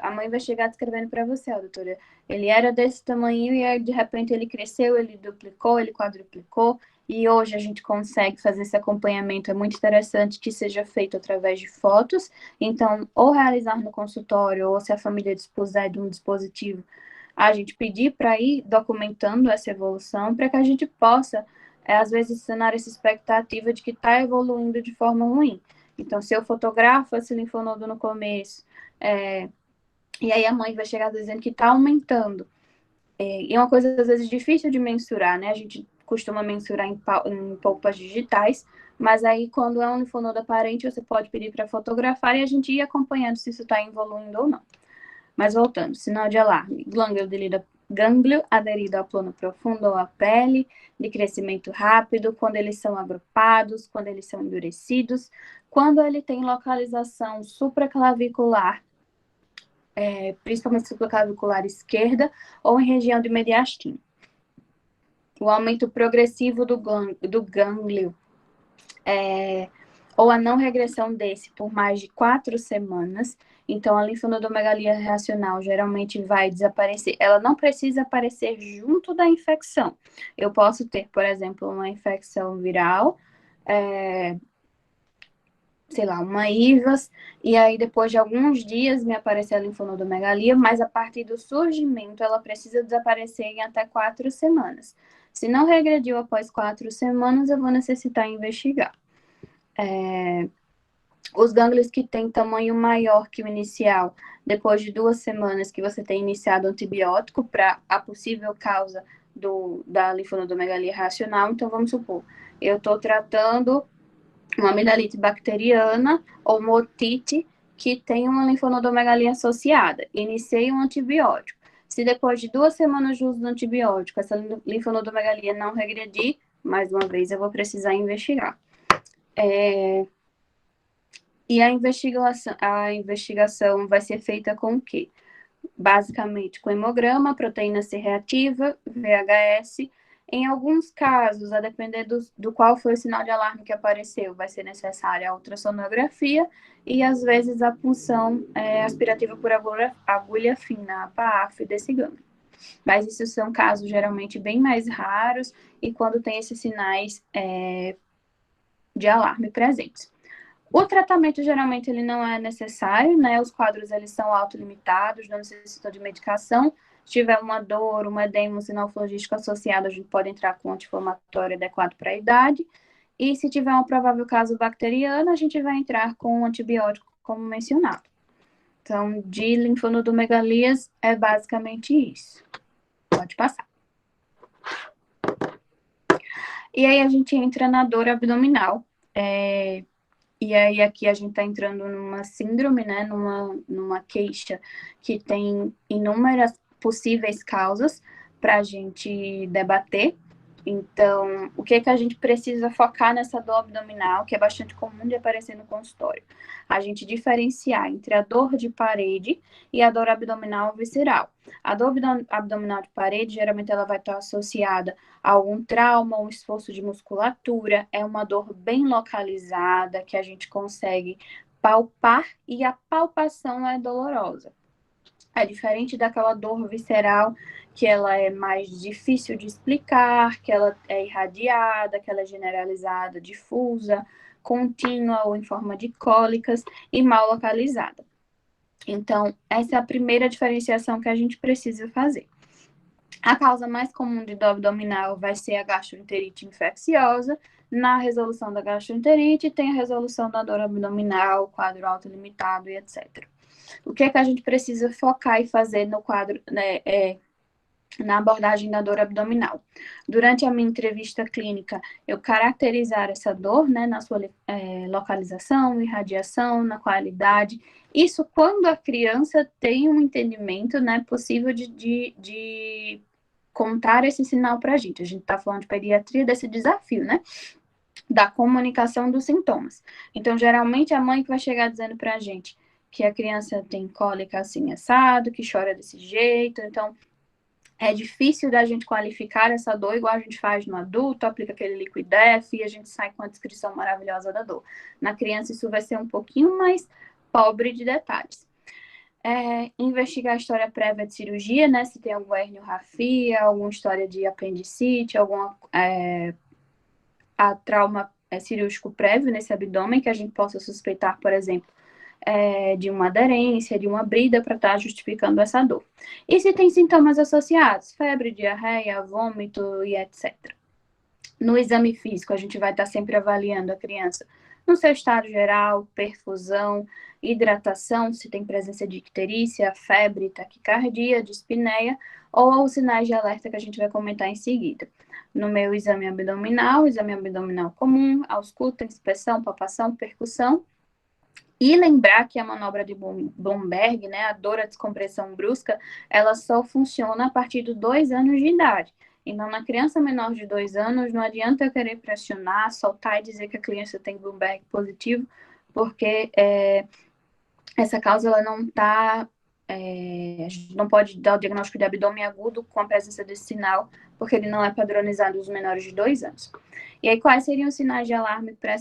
A mãe vai chegar descrevendo para você, ó, doutora, ele era desse tamanho e aí, de repente, ele cresceu, ele duplicou, ele quadruplicou, e hoje a gente consegue fazer esse acompanhamento. É muito interessante que seja feito através de fotos, então, ou realizar no consultório, ou se a família dispuser de um dispositivo, a gente pedir para ir documentando essa evolução, para que a gente possa, às vezes, sanar essa expectativa de que está evoluindo de forma ruim. Então, se eu fotografo esse linfonodo no começo, e aí a mãe vai chegar dizendo que está aumentando. E é uma coisa, às vezes, difícil de mensurar, né? A gente costuma mensurar em polpas digitais, mas aí, quando é um linfonodo aparente, você pode pedir para fotografar e a gente ir acompanhando se isso está evoluindo ou não. Mas voltando, sinal de alarme, gânglio aderido ao plano profundo ou à pele, de crescimento rápido, quando eles são agrupados, quando eles são endurecidos, quando ele tem localização supraclavicular, principalmente supraclavicular esquerda, ou em região de mediastino. O aumento progressivo do gânglio, ou a não regressão desse por mais de 4 semanas. Então, a linfonodomegalia reacional geralmente vai desaparecer. Ela não precisa aparecer junto da infecção. Eu posso ter, por exemplo, uma infecção viral, sei lá, uma IVAS, e aí depois de alguns dias me aparecer a linfonodomegalia, mas a partir do surgimento ela precisa desaparecer em até 4 semanas. Se não regrediu após 4 semanas, eu vou necessitar investigar. Os gânglios que têm tamanho maior que o inicial, depois de 2 semanas que você tem iniciado o antibiótico para a possível causa da linfonodomegalia racional, então vamos supor, eu estou tratando uma amidalite bacteriana ou uma otite que tem uma linfonodomegalia associada. Iniciei um antibiótico. Se depois de 2 semanas de uso do antibiótico, essa linfonodomegalia não regredir, mais uma vez eu vou precisar investigar. E a investigação vai ser feita com o quê? Basicamente com hemograma, proteína C reativa, VHS. Em alguns casos, a depender do qual foi o sinal de alarme que apareceu, vai ser necessária a ultrassonografia e, às vezes, a punção aspirativa por agulha fina, a PAF, desse gânglio. Mas isso são casos geralmente bem mais raros e quando tem esses sinais de alarme presentes. O tratamento, geralmente, ele não é necessário, né? Os quadros, eles são autolimitados, não necessitam de medicação. Se tiver uma dor, um edema, um sinal flogístico associado, a gente pode entrar com um anti-inflamatório adequado para a idade. E se tiver um provável caso bacteriano, a gente vai entrar com um antibiótico, como mencionado. Então, de linfonodomegalias, é basicamente isso. Pode passar. E aí, a gente entra na dor abdominal. E aí aqui a gente está entrando numa síndrome, né, numa queixa que tem inúmeras possíveis causas para a gente debater. Então, o que é que a gente precisa focar nessa dor abdominal, que é bastante comum de aparecer no consultório? A gente diferenciar entre a dor de parede e a dor abdominal visceral. A dor abdominal de parede, geralmente ela vai estar associada a algum trauma, um esforço de musculatura, é uma dor bem localizada, que a gente consegue palpar e a palpação é dolorosa. É diferente daquela dor visceral, que ela é mais difícil de explicar, que ela é irradiada, que ela é generalizada, difusa, contínua ou em forma de cólicas e mal localizada. Então, essa é a primeira diferenciação que a gente precisa fazer. A causa mais comum de dor abdominal vai ser a gastroenterite infecciosa. Na resolução da gastroenterite, tem a resolução da dor abdominal, quadro autolimitado e etc. O que é que a gente precisa focar e fazer no quadro, né, na abordagem da dor abdominal? Durante a minha entrevista clínica, eu caracterizar essa dor, né, na sua localização, irradiação, na qualidade. Isso quando a criança tem um entendimento, né, possível de contar esse sinal para a gente. A gente está falando de pediatria, desse desafio, né, da comunicação dos sintomas. Então, geralmente, a mãe que vai chegar dizendo para a gente que a criança tem cólica assim assado, que chora desse jeito. Então, é difícil da gente qualificar essa dor igual a gente faz no adulto, aplica aquele Liquidef e a gente sai com a descrição maravilhosa da dor. Na criança, isso vai ser um pouquinho mais pobre de detalhes. Investigar a história prévia de cirurgia, né? Se tem algum herniorrafia, alguma história de apendicite, alguma trauma cirúrgico prévio nesse abdômen, que a gente possa suspeitar, por exemplo, de uma aderência, de uma brida, para estar justificando essa dor. E se tem sintomas associados, febre, diarreia, vômito e etc. No exame físico, a gente vai estar sempre avaliando a criança no seu estado geral, perfusão, hidratação, se tem presença de icterícia, febre, taquicardia, dispneia, ou os sinais de alerta que a gente vai comentar em seguida. No meu exame abdominal comum, ausculta, inspeção, palpação, percussão. E lembrar que a manobra de Blumberg, né, a dor, a descompressão brusca, ela só funciona a partir dos 2 anos de idade. Então, na criança menor de 2 anos, não adianta eu querer pressionar, soltar e dizer que a criança tem Blumberg positivo, porque essa causa ela não está... a gente não pode dar o diagnóstico de abdômen agudo com a presença desse sinal, porque ele não é padronizado nos menores de 2 anos. E aí, quais seriam os sinais de alarme para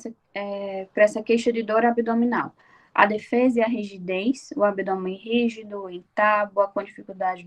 essa queixa de dor abdominal? A defesa e a rigidez, o abdômen rígido, em tábua, com dificuldade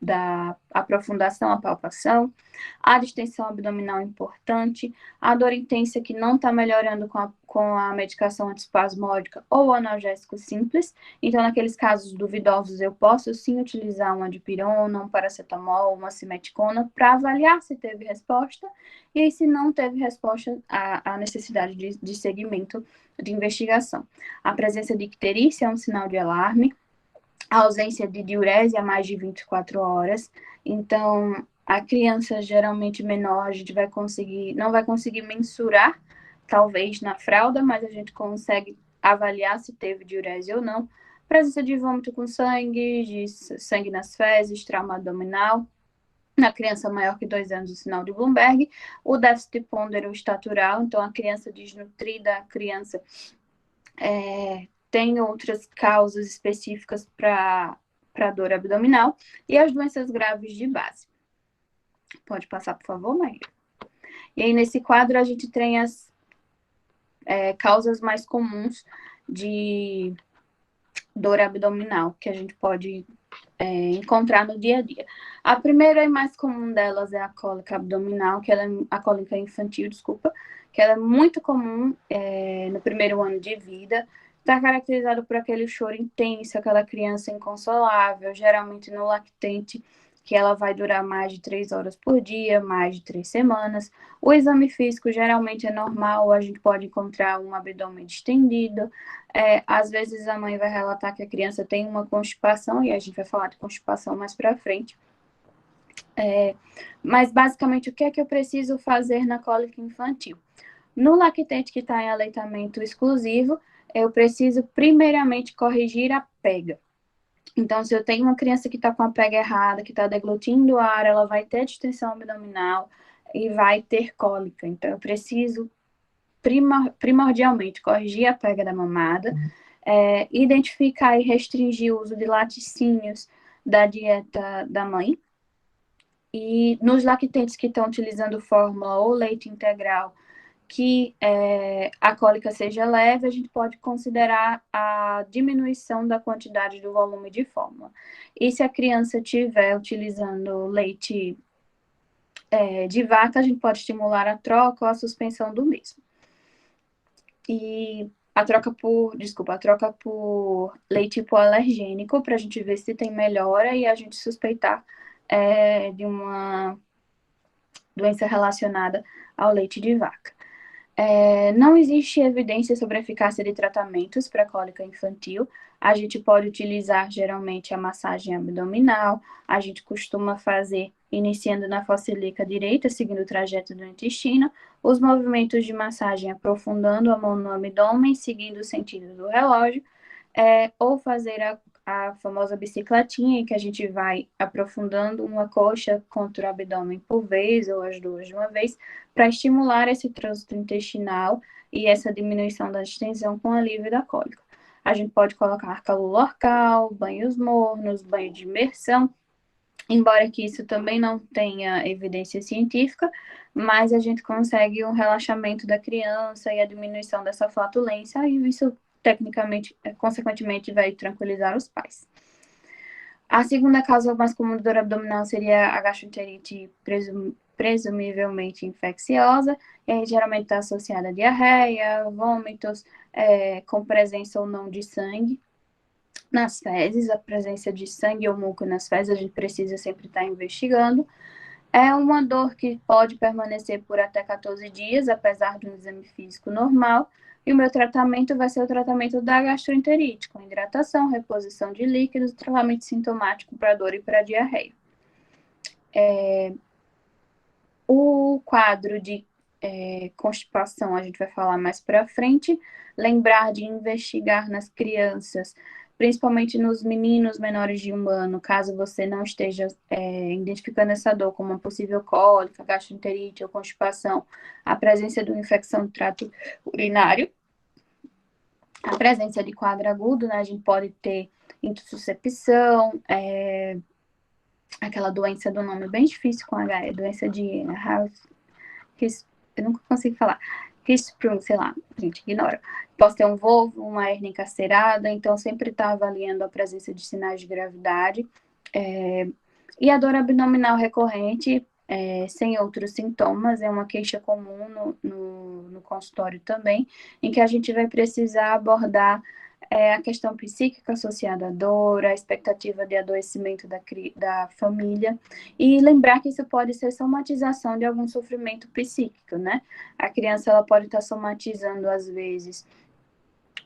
da aprofundação, a palpação, a distensão abdominal importante, a dor intensa que não está melhorando com a medicação antiespasmódica ou analgésico simples. Então, naqueles casos duvidosos, eu posso sim utilizar uma dipirona, um paracetamol, uma simeticona, para avaliar se teve resposta, e aí, se não teve resposta, a necessidade de segmento de investigação. A presença de icterícia é um sinal de alarme, a ausência de diurese a mais de 24 horas. Então, a criança geralmente menor, a gente não vai conseguir mensurar, talvez na fralda, mas a gente consegue avaliar se teve diurese ou não. Presença de vômito com sangue, de sangue nas fezes, trauma abdominal. Na criança maior que 2 anos, o sinal de Blumberg. O déficit pondero estatural, então a criança desnutrida, a criança tem outras causas específicas para dor abdominal. E as doenças graves de base. Pode passar, por favor, Maíra? E aí, nesse quadro, a gente tem as causas mais comuns de dor abdominal, que a gente pode encontrar no dia a dia. A primeira e mais comum delas é a cólica abdominal, a cólica infantil, desculpa, que ela é muito comum no primeiro ano de vida. Está caracterizado por aquele choro intenso, aquela criança inconsolável, geralmente no lactente, que ela vai durar mais de 3 horas por dia, mais de 3 semanas. O exame físico geralmente é normal, a gente pode encontrar um abdômen distendido. Às vezes a mãe vai relatar que a criança tem uma constipação, e a gente vai falar de constipação mais para frente. Mas basicamente, o que é que eu preciso fazer na cólica infantil? No lactente que está em aleitamento exclusivo, eu preciso primeiramente corrigir a pega. Então, se eu tenho uma criança que está com a pega errada, que está deglutindo ar, ela vai ter distensão abdominal e vai ter cólica. Então, eu preciso primordialmente corrigir a pega da mamada, identificar e restringir o uso de laticínios da dieta da mãe. E nos lactentes que estão utilizando fórmula ou leite integral, que a cólica seja leve, a gente pode considerar a diminuição da quantidade do volume de fórmula. E se a criança estiver utilizando leite de vaca, a gente pode estimular a troca ou a suspensão do mesmo. E a troca por leite hipoalergênico, para a gente ver se tem melhora e a gente suspeitar de uma doença relacionada ao leite de vaca. Não existe evidência sobre a eficácia de tratamentos para cólica infantil. A gente pode utilizar geralmente a massagem abdominal. A gente costuma fazer iniciando na fossa ilíaca direita, seguindo o trajeto do intestino, os movimentos de massagem aprofundando a mão no abdômen, seguindo o sentido do relógio, ou fazer a famosa bicicletinha, em que a gente vai aprofundando uma coxa contra o abdômen por vez, ou as duas de uma vez, para estimular esse trânsito intestinal e essa diminuição da distensão com alívio da cólica. A gente pode colocar calor-local, banhos mornos, banho de imersão, embora que isso também não tenha evidência científica, mas a gente consegue um relaxamento da criança e a diminuição dessa flatulência, e isso tecnicamente, consequentemente, vai tranquilizar os pais. A segunda causa mais comum de dor abdominal seria a gastroenterite presumivelmente infecciosa, e aí geralmente está associada a diarreia, vômitos, com presença ou não de sangue nas fezes. A presença de sangue ou muco nas fezes a gente precisa sempre estar investigando. É uma dor que pode permanecer por até 14 dias, apesar de um exame físico normal. E o meu tratamento vai ser o tratamento da gastroenterite, com hidratação, reposição de líquidos, tratamento sintomático para dor e para diarreia. O quadro de constipação a gente vai falar mais para frente. Lembrar de investigar nas crianças, principalmente nos meninos menores de 1 ano, caso você não esteja identificando essa dor como uma possível cólica, gastroenterite ou constipação, a presença de uma infecção do trato urinário, a presença de quadro agudo, né? A gente pode ter intussuscepção, aquela doença do nome bem difícil com H, doença de eu nunca consigo falar. Hirschsprung, sei lá, gente, ignora. Posso ter um volvo, uma hérnia encarcerada, então sempre está avaliando a presença de sinais de gravidade. E a dor abdominal recorrente, sem outros sintomas, é uma queixa comum no consultório também, em que a gente vai precisar abordar a questão psíquica associada à dor, a expectativa de adoecimento da família, e lembrar que isso pode ser somatização de algum sofrimento psíquico, né? A criança ela pode estar somatizando, às vezes,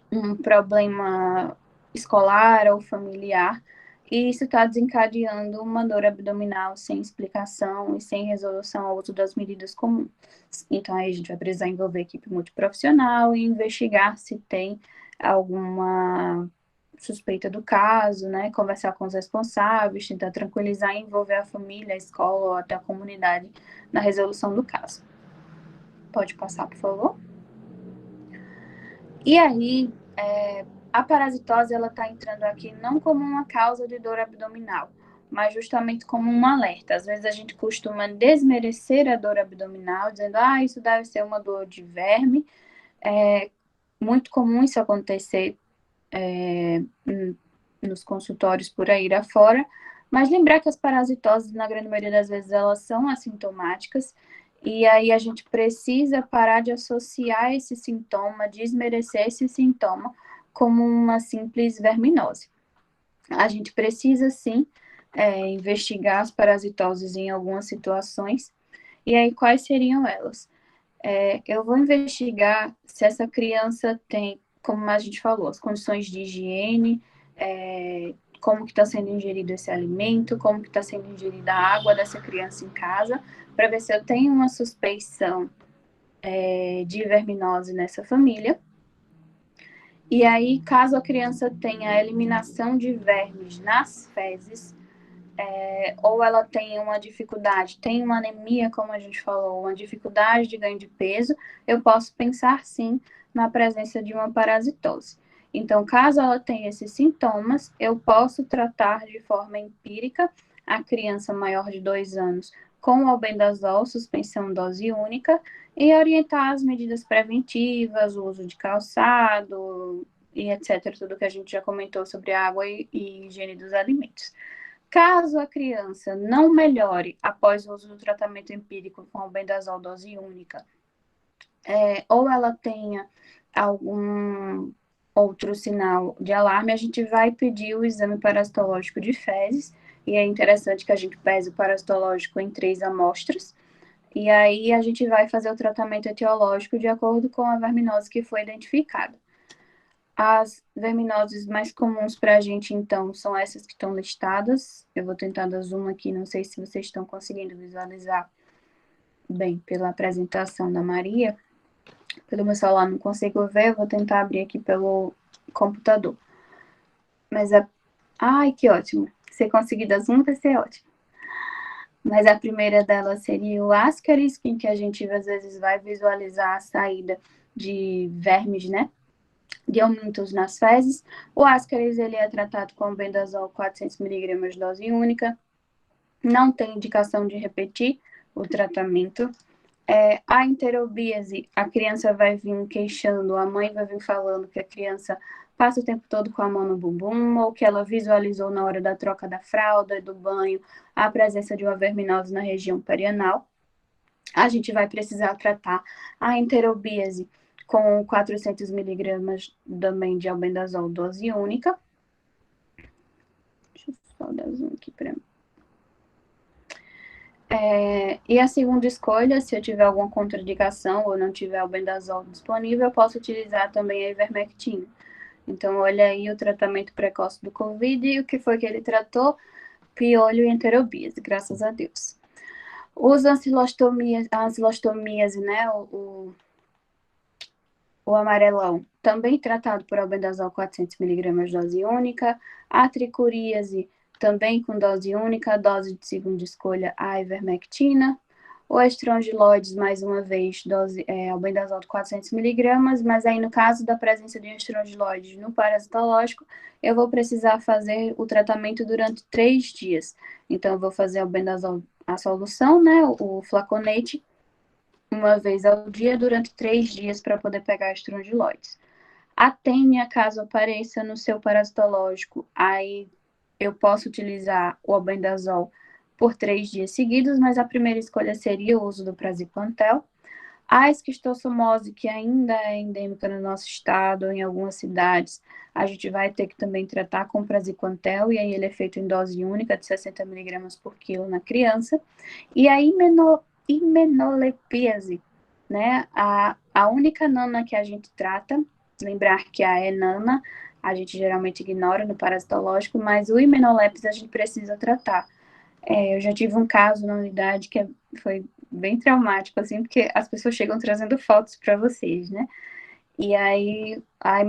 um problema escolar ou familiar, e isso está desencadeando uma dor abdominal sem explicação e sem resolução ao uso das medidas comuns. Então, aí a gente vai precisar envolver a equipe multiprofissional e investigar se tem alguma suspeita do caso, né? Conversar com os responsáveis, tentar tranquilizar e envolver a família, a escola ou até a comunidade na resolução do caso. Pode passar, por favor? E aí, a parasitose ela está entrando aqui não como uma causa de dor abdominal, mas justamente como um alerta. Às vezes a gente costuma desmerecer a dor abdominal, dizendo, isso deve ser uma dor de verme. É muito comum isso acontecer nos consultórios por aí afora, mas lembrar que as parasitoses, na grande maioria das vezes, elas são assintomáticas, e aí a gente precisa parar de associar esse sintoma, desmerecer esse sintoma como uma simples verminose. A gente precisa, sim, investigar as parasitoses em algumas situações, e aí quais seriam elas? Eu vou investigar se essa criança tem, como a gente falou, as condições de higiene, como que está sendo ingerido esse alimento, como que está sendo ingerida a água dessa criança em casa, para ver se eu tenho uma suspeição de verminose nessa família. E aí, caso a criança tenha eliminação de vermes nas fezes, ou ela tenha uma dificuldade, tem uma anemia, como a gente falou, uma dificuldade de ganho de peso, eu posso pensar, sim, na presença de uma parasitose. Então, caso ela tenha esses sintomas, eu posso tratar de forma empírica a criança maior de 2 anos com albendazol, suspensão dose única, e orientar as medidas preventivas, o uso de calçado, e etc., tudo que a gente já comentou sobre água e higiene dos alimentos. Caso a criança não melhore após o uso do tratamento empírico com albendazol dose única, ou ela tenha algum outro sinal de alarme, a gente vai pedir o exame parasitológico de fezes, e é interessante que a gente pese o parasitológico em 3 amostras, e aí a gente vai fazer o tratamento etiológico de acordo com a verminose que foi identificada. As verminoses mais comuns para a gente, então, são essas que estão listadas. Eu vou tentar dar zoom aqui, não sei se vocês estão conseguindo visualizar bem pela apresentação da Maria. Pelo meu celular não consigo ver, eu vou tentar abrir aqui pelo computador. Mas ai, que ótimo. Se conseguir dar zoom, vai ser ótimo. Mas a primeira delas seria o Ascaris, em que a gente, às vezes, vai visualizar a saída de vermes, né? De aumentos nas fezes. O Ascaris, ele é tratado com albendazol 400mg dose única. Não tem indicação de repetir o tratamento. A enterobíase, a criança vai vir queixando, a mãe vai vir falando que a criança passa o tempo todo com a mão no bumbum, ou que ela visualizou na hora da troca da fralda, do banho, a presença de uma verminose na região perianal. A gente vai precisar tratar a enterobíase com 400 miligramas também de albendazol dose única. Deixa eu só dar zoom aqui para mim. E a segunda escolha, se eu tiver alguma contraindicação ou não tiver albendazol disponível, eu posso utilizar também a ivermectina. Então, olha aí o tratamento precoce do Covid e o que foi que ele tratou? Piolho e enterobíase, graças a Deus. Os ancilostomias, né, o amarelão, também tratado por albendazol 400 miligramas dose única. A tricuríase, também com dose única, dose de segunda escolha, a ivermectina. O estrongiloides, mais uma vez, dose albendazol de 400 miligramas, mas aí no caso da presença de estrongiloides no parasitológico, eu vou precisar fazer o tratamento durante 3 dias. Então, eu vou fazer albendazol, a solução, né, o flaconete, uma vez ao dia, durante 3 dias, para poder pegar estrongiloides. A tênia, caso apareça no seu parasitológico, aí eu posso utilizar o albendazol por 3 dias seguidos, mas a primeira escolha seria o uso do praziquantel. A esquistossomose, que ainda é endêmica no nosso estado, em algumas cidades, a gente vai ter que também tratar com praziquantel, e aí ele é feito em dose única de 60 miligramas por quilo na criança. E a imenolepíase, né? A única nana que a gente trata, lembrar que a enana a gente geralmente ignora no parasitológico, mas o imenolepis a gente precisa tratar. Eu já tive um caso na unidade que foi bem traumático, assim, porque as pessoas chegam trazendo fotos para vocês, né? E aí, a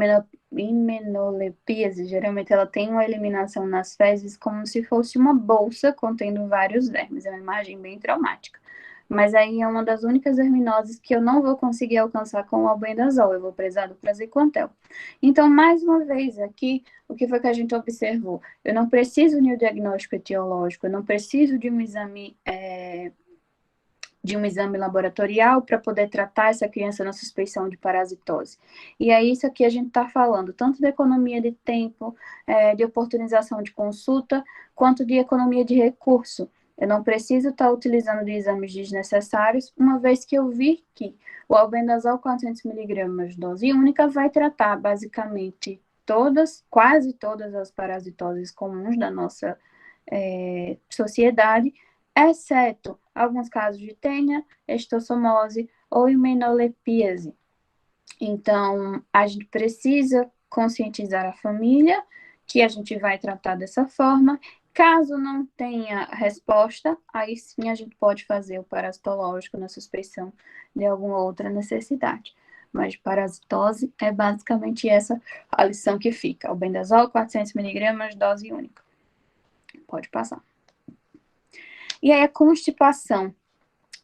imenolepíase, geralmente ela tem uma eliminação nas fezes como se fosse uma bolsa contendo vários vermes. É uma imagem bem traumática. Mas aí é uma das únicas verminoses que eu não vou conseguir alcançar com o albendazol. Eu vou precisar do praziquantel. Então, mais uma vez aqui, o que foi que a gente observou? Eu não preciso de um diagnóstico etiológico, eu não preciso de um exame laboratorial para poder tratar essa criança na suspeição de parasitose. E é isso que a gente está falando, tanto da economia de tempo, de oportunização de consulta, quanto de economia de recurso. Eu não preciso estar utilizando de exames desnecessários, uma vez que eu vi que o albendazol 400 miligramas dose única vai tratar basicamente quase todas as parasitoses comuns da nossa sociedade, exceto alguns casos de tênia, esquistossomose ou imenolepíase. Então, a gente precisa conscientizar a família que a gente vai tratar dessa forma. Caso não tenha resposta, aí sim a gente pode fazer o parasitológico na suspeição de alguma outra necessidade. Mas parasitose é basicamente essa a lição que fica. Albendazol, 400 miligramas, dose única. Pode passar. E aí a constipação.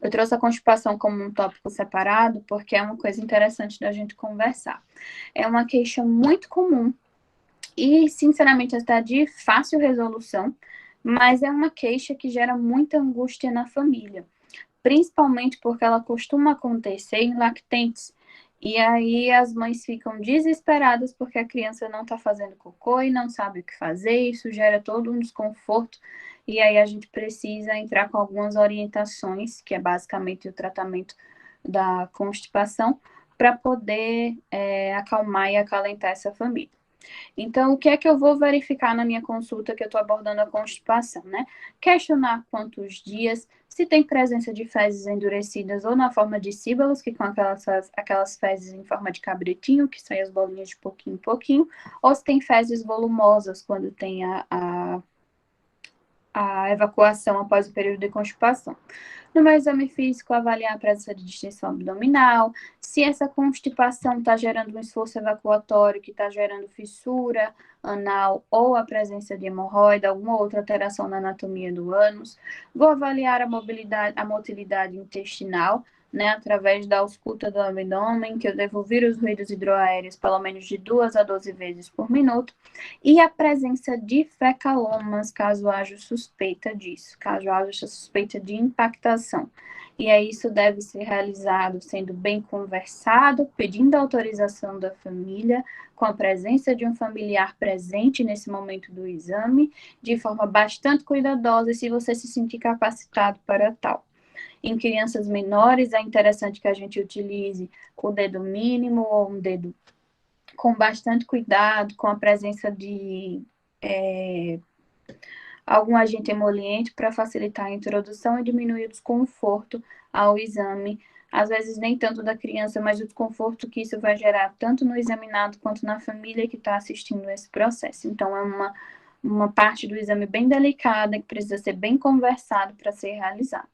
Eu trouxe a constipação como um tópico separado porque é uma coisa interessante da gente conversar. É uma queixa muito comum e, sinceramente, está de fácil resolução, mas é uma queixa que gera muita angústia na família, principalmente porque ela costuma acontecer em lactentes. E aí as mães ficam desesperadas porque a criança não está fazendo cocô e não sabe o que fazer, isso gera todo um desconforto. E aí a gente precisa entrar com algumas orientações, que é basicamente o tratamento da constipação, para poder acalmar e acalentar essa família. Então, o que é que eu vou verificar na minha consulta que eu estou abordando a constipação, né? Questionar quantos dias, se tem presença de fezes endurecidas ou na forma de síbalos, que com aquelas fezes em forma de cabritinho, que saem as bolinhas de pouquinho em pouquinho, ou se tem fezes volumosas, quando tem a evacuação após o período de constipação. No meu exame físico, avaliar a presença de distensão abdominal, se essa constipação está gerando um esforço evacuatório que está gerando fissura anal ou a presença de hemorroida, alguma outra alteração na anatomia do ânus. Vou avaliar a motilidade intestinal, né, através da ausculta do abdômen, que eu devo ouvir os ruídos hidroaéreos pelo menos de 2 a 12 vezes por minuto, e a presença de fecalomas, caso haja suspeita disso, caso haja suspeita de impactação. E aí isso deve ser realizado sendo bem conversado, pedindo autorização da família, com a presença de um familiar presente nesse momento do exame, de forma bastante cuidadosa, se você se sentir capacitado para tal. Em crianças menores, é interessante que a gente utilize o dedo mínimo ou um dedo com bastante cuidado, com a presença de algum agente emoliente para facilitar a introdução e diminuir o desconforto ao exame. Às vezes, nem tanto da criança, mas o desconforto que isso vai gerar tanto no examinado quanto na família que está assistindo esse processo. Então, é uma parte do exame bem delicada, que precisa ser bem conversado para ser realizado.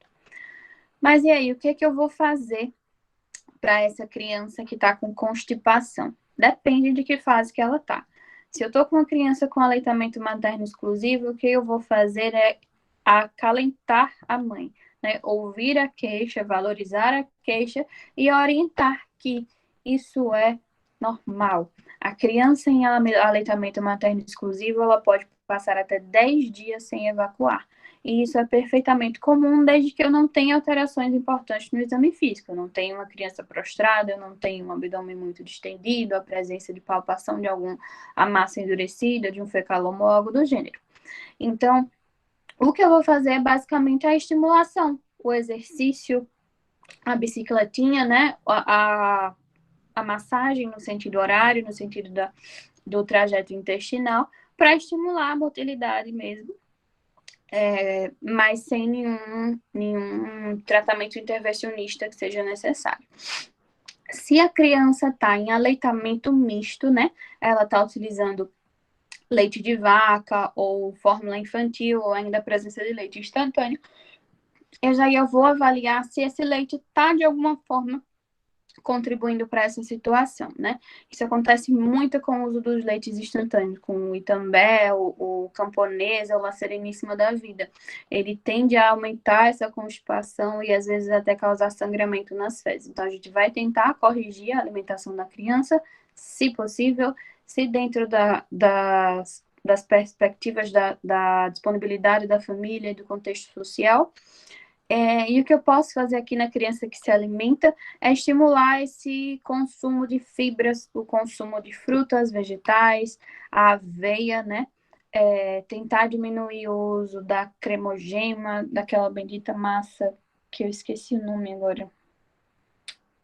Mas e aí, o que eu vou fazer para essa criança que está com constipação? Depende de que fase que ela está. Se eu estou com uma criança com aleitamento materno exclusivo, o que eu vou fazer é acalentar a mãe, né? Ouvir a queixa, valorizar a queixa e orientar que isso é normal. A criança em aleitamento materno exclusivo, ela pode passar até 10 dias sem evacuar. E isso é perfeitamente comum, desde que eu não tenha alterações importantes no exame físico. Eu não tenho uma criança prostrada, eu não tenho um abdômen muito distendido, a presença de palpação de alguma massa endurecida, de um fecalomo ou algo do gênero. Então, o que eu vou fazer é basicamente a estimulação, o exercício, a bicicletinha, né? A massagem no sentido horário, no sentido do trajeto intestinal, para estimular a motilidade mesmo. Mas sem nenhum tratamento intervencionista que seja necessário. Se a criança está em aleitamento misto, né? Ela está utilizando leite de vaca ou fórmula infantil ou ainda a presença de leite instantâneo, eu vou avaliar se esse leite está de alguma forma contribuindo para essa situação, né? Isso acontece muito com o uso dos leites instantâneos, com o Itambé, o Camponesa, o La Sereníssima da vida. Ele tende a aumentar essa constipação e às vezes até causar sangramento nas fezes. Então a gente vai tentar corrigir a alimentação da criança, se possível, se dentro das perspectivas da disponibilidade da família e do contexto social. E o que eu posso fazer aqui na criança que se alimenta é estimular esse consumo de fibras, o consumo de frutas, vegetais, a aveia, né? Tentar diminuir o uso da cremogema, daquela bendita massa, que eu esqueci o nome agora.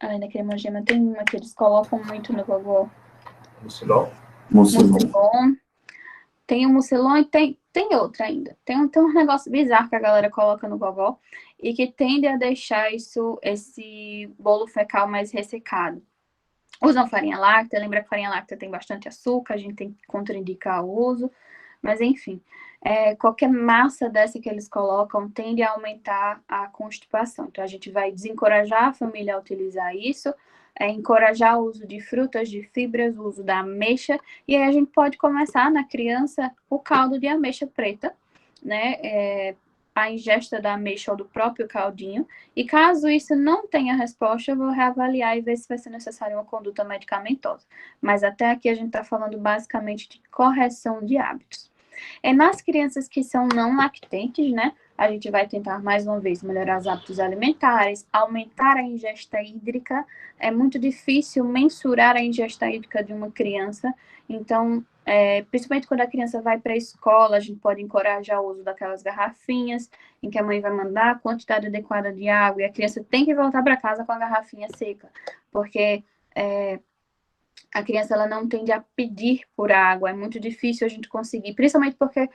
Da cremogema tem uma que eles colocam muito no gogó. Mucilon. Tem o mucilon e tem outra ainda. Tem um negócio bizarro que a galera coloca no gogó e que tende a deixar esse bolo fecal mais ressecado. Usam farinha láctea, lembra que farinha láctea tem bastante açúcar, a gente tem que contraindicar o uso, mas enfim, qualquer massa dessa que eles colocam tende a aumentar a constipação. Então a gente vai desencorajar a família a utilizar isso, encorajar o uso de frutas, de fibras, o uso da ameixa, e aí a gente pode começar na criança o caldo de ameixa preta, né? A ingesta da ameixa ou do próprio caldinho, e caso isso não tenha resposta, eu vou reavaliar e ver se vai ser necessária uma conduta medicamentosa. Mas até aqui a gente está falando basicamente de correção de hábitos. Nas crianças que são não lactentes, né? A gente vai tentar, mais uma vez, melhorar os hábitos alimentares, aumentar a ingesta hídrica. É muito difícil mensurar a ingesta hídrica de uma criança, então, principalmente quando a criança vai para a escola, a gente pode encorajar o uso daquelas garrafinhas, em que a mãe vai mandar a quantidade adequada de água, e a criança tem que voltar para casa com a garrafinha seca, porque a criança ela não tende a pedir por água, é muito difícil a gente conseguir, principalmente porque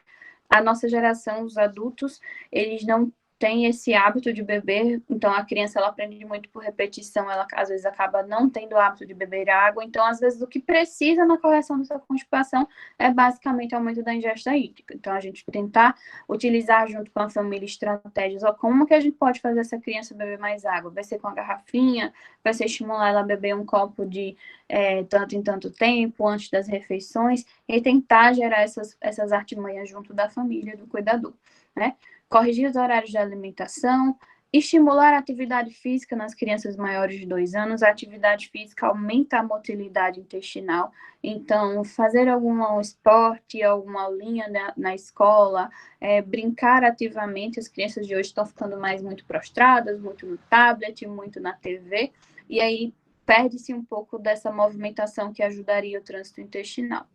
a nossa geração, os adultos, eles não têm esse hábito de beber, então a criança ela aprende muito por repetição, ela às vezes acaba não tendo o hábito de beber água, então às vezes o que precisa na correção dessa constipação é basicamente o aumento da ingesta hídrica. Então a gente tentar utilizar junto com a família estratégias, como que a gente pode fazer essa criança beber mais água? Vai ser com a garrafinha, vai ser estimular ela a beber um copo de tanto em tanto tempo, antes das refeições, e tentar gerar essas artimanhas junto da família, do cuidador, né? Corrigir os horários de alimentação, Estimular a atividade física nas crianças maiores de 2 anos. A atividade física aumenta a motilidade intestinal. Então, fazer algum esporte, alguma aulinha na escola, brincar ativamente. As crianças de hoje estão ficando muito prostradas, muito no tablet, muito na TV. E aí, perde-se um pouco dessa movimentação que ajudaria o trânsito intestinal.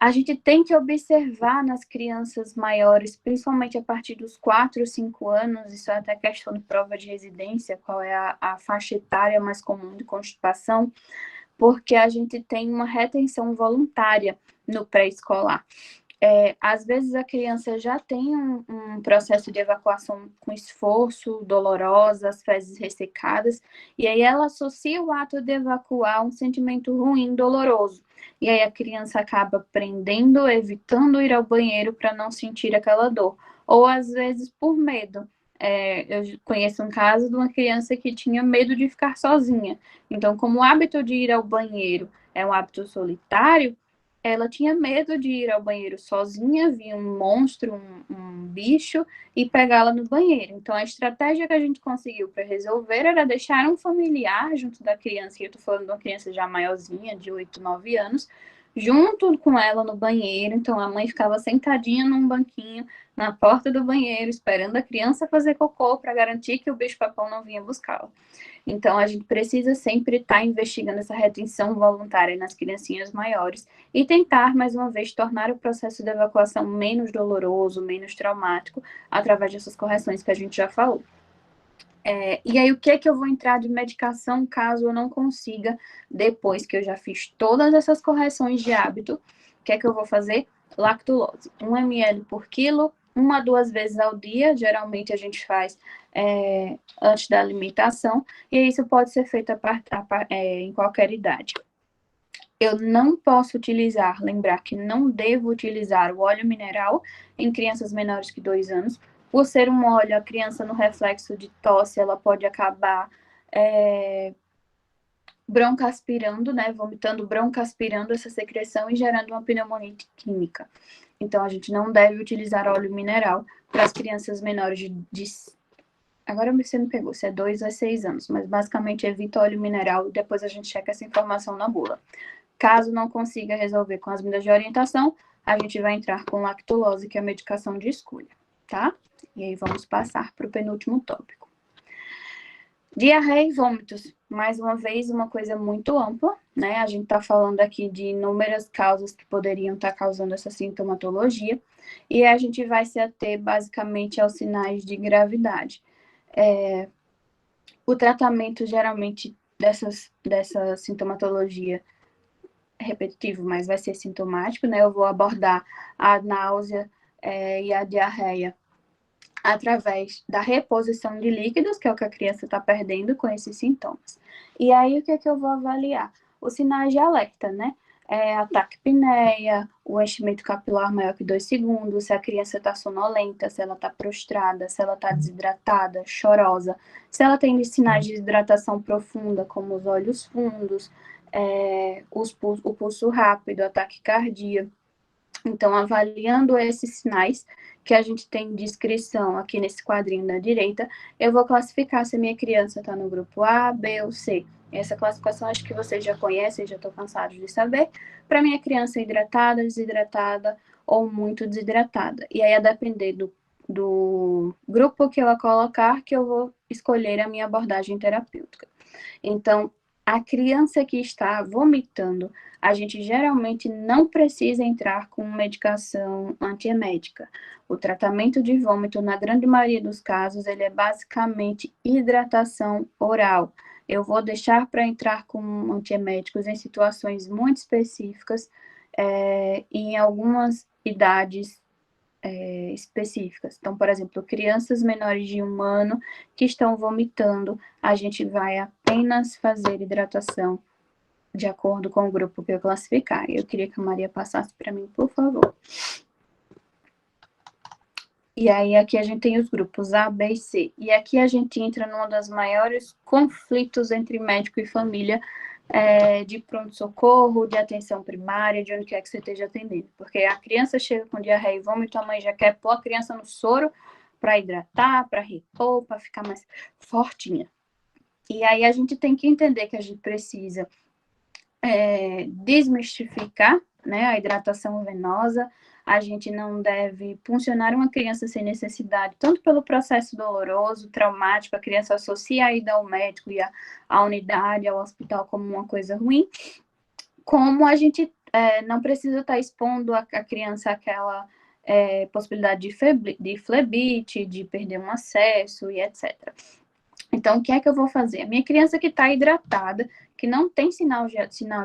A gente tem que observar nas crianças maiores, principalmente a partir dos 4 ou 5 anos, isso é até questão de prova de residência, qual é a faixa etária mais comum de constipação, porque a gente tem uma retenção voluntária no pré-escolar. Às vezes a criança já tem um processo de evacuação com esforço, dolorosa, as fezes ressecadas, e aí ela associa o ato de evacuar a um sentimento ruim, doloroso. E aí a criança acaba prendendo, evitando ir ao banheiro para não sentir aquela dor. Ou às vezes por medo. Eu conheço um caso de uma criança que tinha medo de ficar sozinha. Então, como o hábito de ir ao banheiro é um hábito solitário, ela tinha medo de ir ao banheiro sozinha, vir um monstro, um bicho, e pegá-la no banheiro. Então, a estratégia que a gente conseguiu para resolver era deixar um familiar junto da criança, e eu estou falando de uma criança já maiorzinha, de 8, 9 anos, junto com ela no banheiro. Então, a mãe ficava sentadinha num banquinho, na porta do banheiro, esperando a criança fazer cocô para garantir que o bicho-papão não vinha buscá-la. Então, a gente precisa sempre estar investigando essa retenção voluntária nas criancinhas maiores e tentar, mais uma vez, tornar o processo de evacuação menos doloroso, menos traumático, através dessas correções que a gente já falou. E aí, o que é que eu vou entrar de medicação caso eu não consiga, depois que eu já fiz todas essas correções de hábito, o que é que eu vou fazer? Lactulose, 1 ml por quilo, 1 a 2 vezes ao dia, geralmente a gente faz antes da alimentação, e isso pode ser feito em qualquer idade. Eu não posso utilizar, lembrar que não devo utilizar o óleo mineral em crianças menores que 2 anos. Por ser um óleo, a criança no reflexo de tosse, ela pode acabar broncoaspirando, né, vomitando, broncoaspirando essa secreção e gerando uma pneumonia química. Então, a gente não deve utilizar óleo mineral para as crianças menores de agora você me pegou, se é 2 a 6 anos, mas basicamente evita óleo mineral e depois a gente checa essa informação na bula. Caso não consiga resolver com as medidas de orientação, a gente vai entrar com lactulose, que é a medicação de escolha, tá? E aí vamos passar para o penúltimo tópico. Diarreia e vômitos, mais uma vez, uma coisa muito ampla, né? A gente está falando aqui de inúmeras causas que poderiam estar causando essa sintomatologia, e a gente vai se ater basicamente aos sinais de gravidade. O tratamento, geralmente, dessa sintomatologia é repetitivo, mas vai ser sintomático, né? Eu vou abordar a náusea e a diarreia através da reposição de líquidos, que é o que a criança está perdendo com esses sintomas. E aí, o que é que eu vou avaliar? Os sinais de alerta, né? A taquipneia, o enchimento capilar maior que 2 segundos, se a criança está sonolenta, se ela está prostrada, se ela está desidratada, chorosa, se ela tem sinais de desidratação profunda, como os olhos fundos, o pulso rápido, a taquicardia. Então, avaliando esses sinais que a gente tem descrição aqui nesse quadrinho da direita, eu vou classificar se a minha criança está no grupo A, B ou C. Essa classificação acho que vocês já conhecem, já estou cansado de saber. Para minha criança hidratada, desidratada ou muito desidratada. E aí, a depender do grupo que ela colocar, que eu vou escolher a minha abordagem terapêutica. Então, a criança que está vomitando, a gente geralmente não precisa entrar com medicação antiemética. O tratamento de vômito, na grande maioria dos casos, ele é basicamente hidratação oral. Eu vou deixar para entrar com antieméticos em situações muito específicas, em algumas idades específicas. Então, por exemplo, crianças menores de 1 ano que estão vomitando, a gente vai apenas fazer hidratação de acordo com o grupo que eu classificar. Eu queria que a Maria passasse para mim, por favor. E aí, aqui a gente tem os grupos A, B e C. E aqui a gente entra num dos maiores conflitos entre médico e família, de pronto-socorro, de atenção primária, de onde quer que você esteja atendendo. Porque a criança chega com diarreia e vômito, a mãe já quer pôr a criança no soro para hidratar, para repor, para ficar mais fortinha. E aí a gente tem que entender que a gente precisa desmistificar, né, a hidratação venosa. A gente não deve puncionar uma criança sem necessidade, tanto pelo processo doloroso, traumático, a criança associa a ida ao médico e a unidade, ao hospital como uma coisa ruim, como a gente não precisa estar expondo a criança àquela possibilidade de flebite, de perder um acesso e etc. Então, o que é que eu vou fazer? A minha criança que está hidratada, que não tem sinal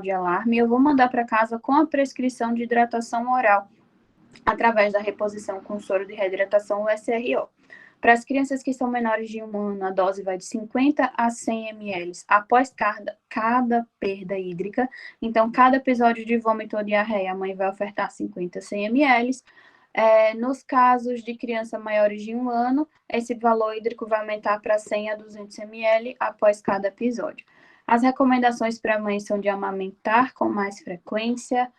de alarme, eu vou mandar para casa com a prescrição de hidratação oral, através da reposição com soro de reidratação, o SRO. Para as crianças que são menores de 1 ano, a dose vai de 50 a 100 ml após cada perda hídrica. Então, cada episódio de vômito ou diarreia, a mãe vai ofertar 50 a 100 ml. Nos casos de criança maiores de 1 ano, esse valor hídrico vai aumentar para 100 a 200 ml após cada episódio. As recomendações para mães são de amamentar com mais frequência,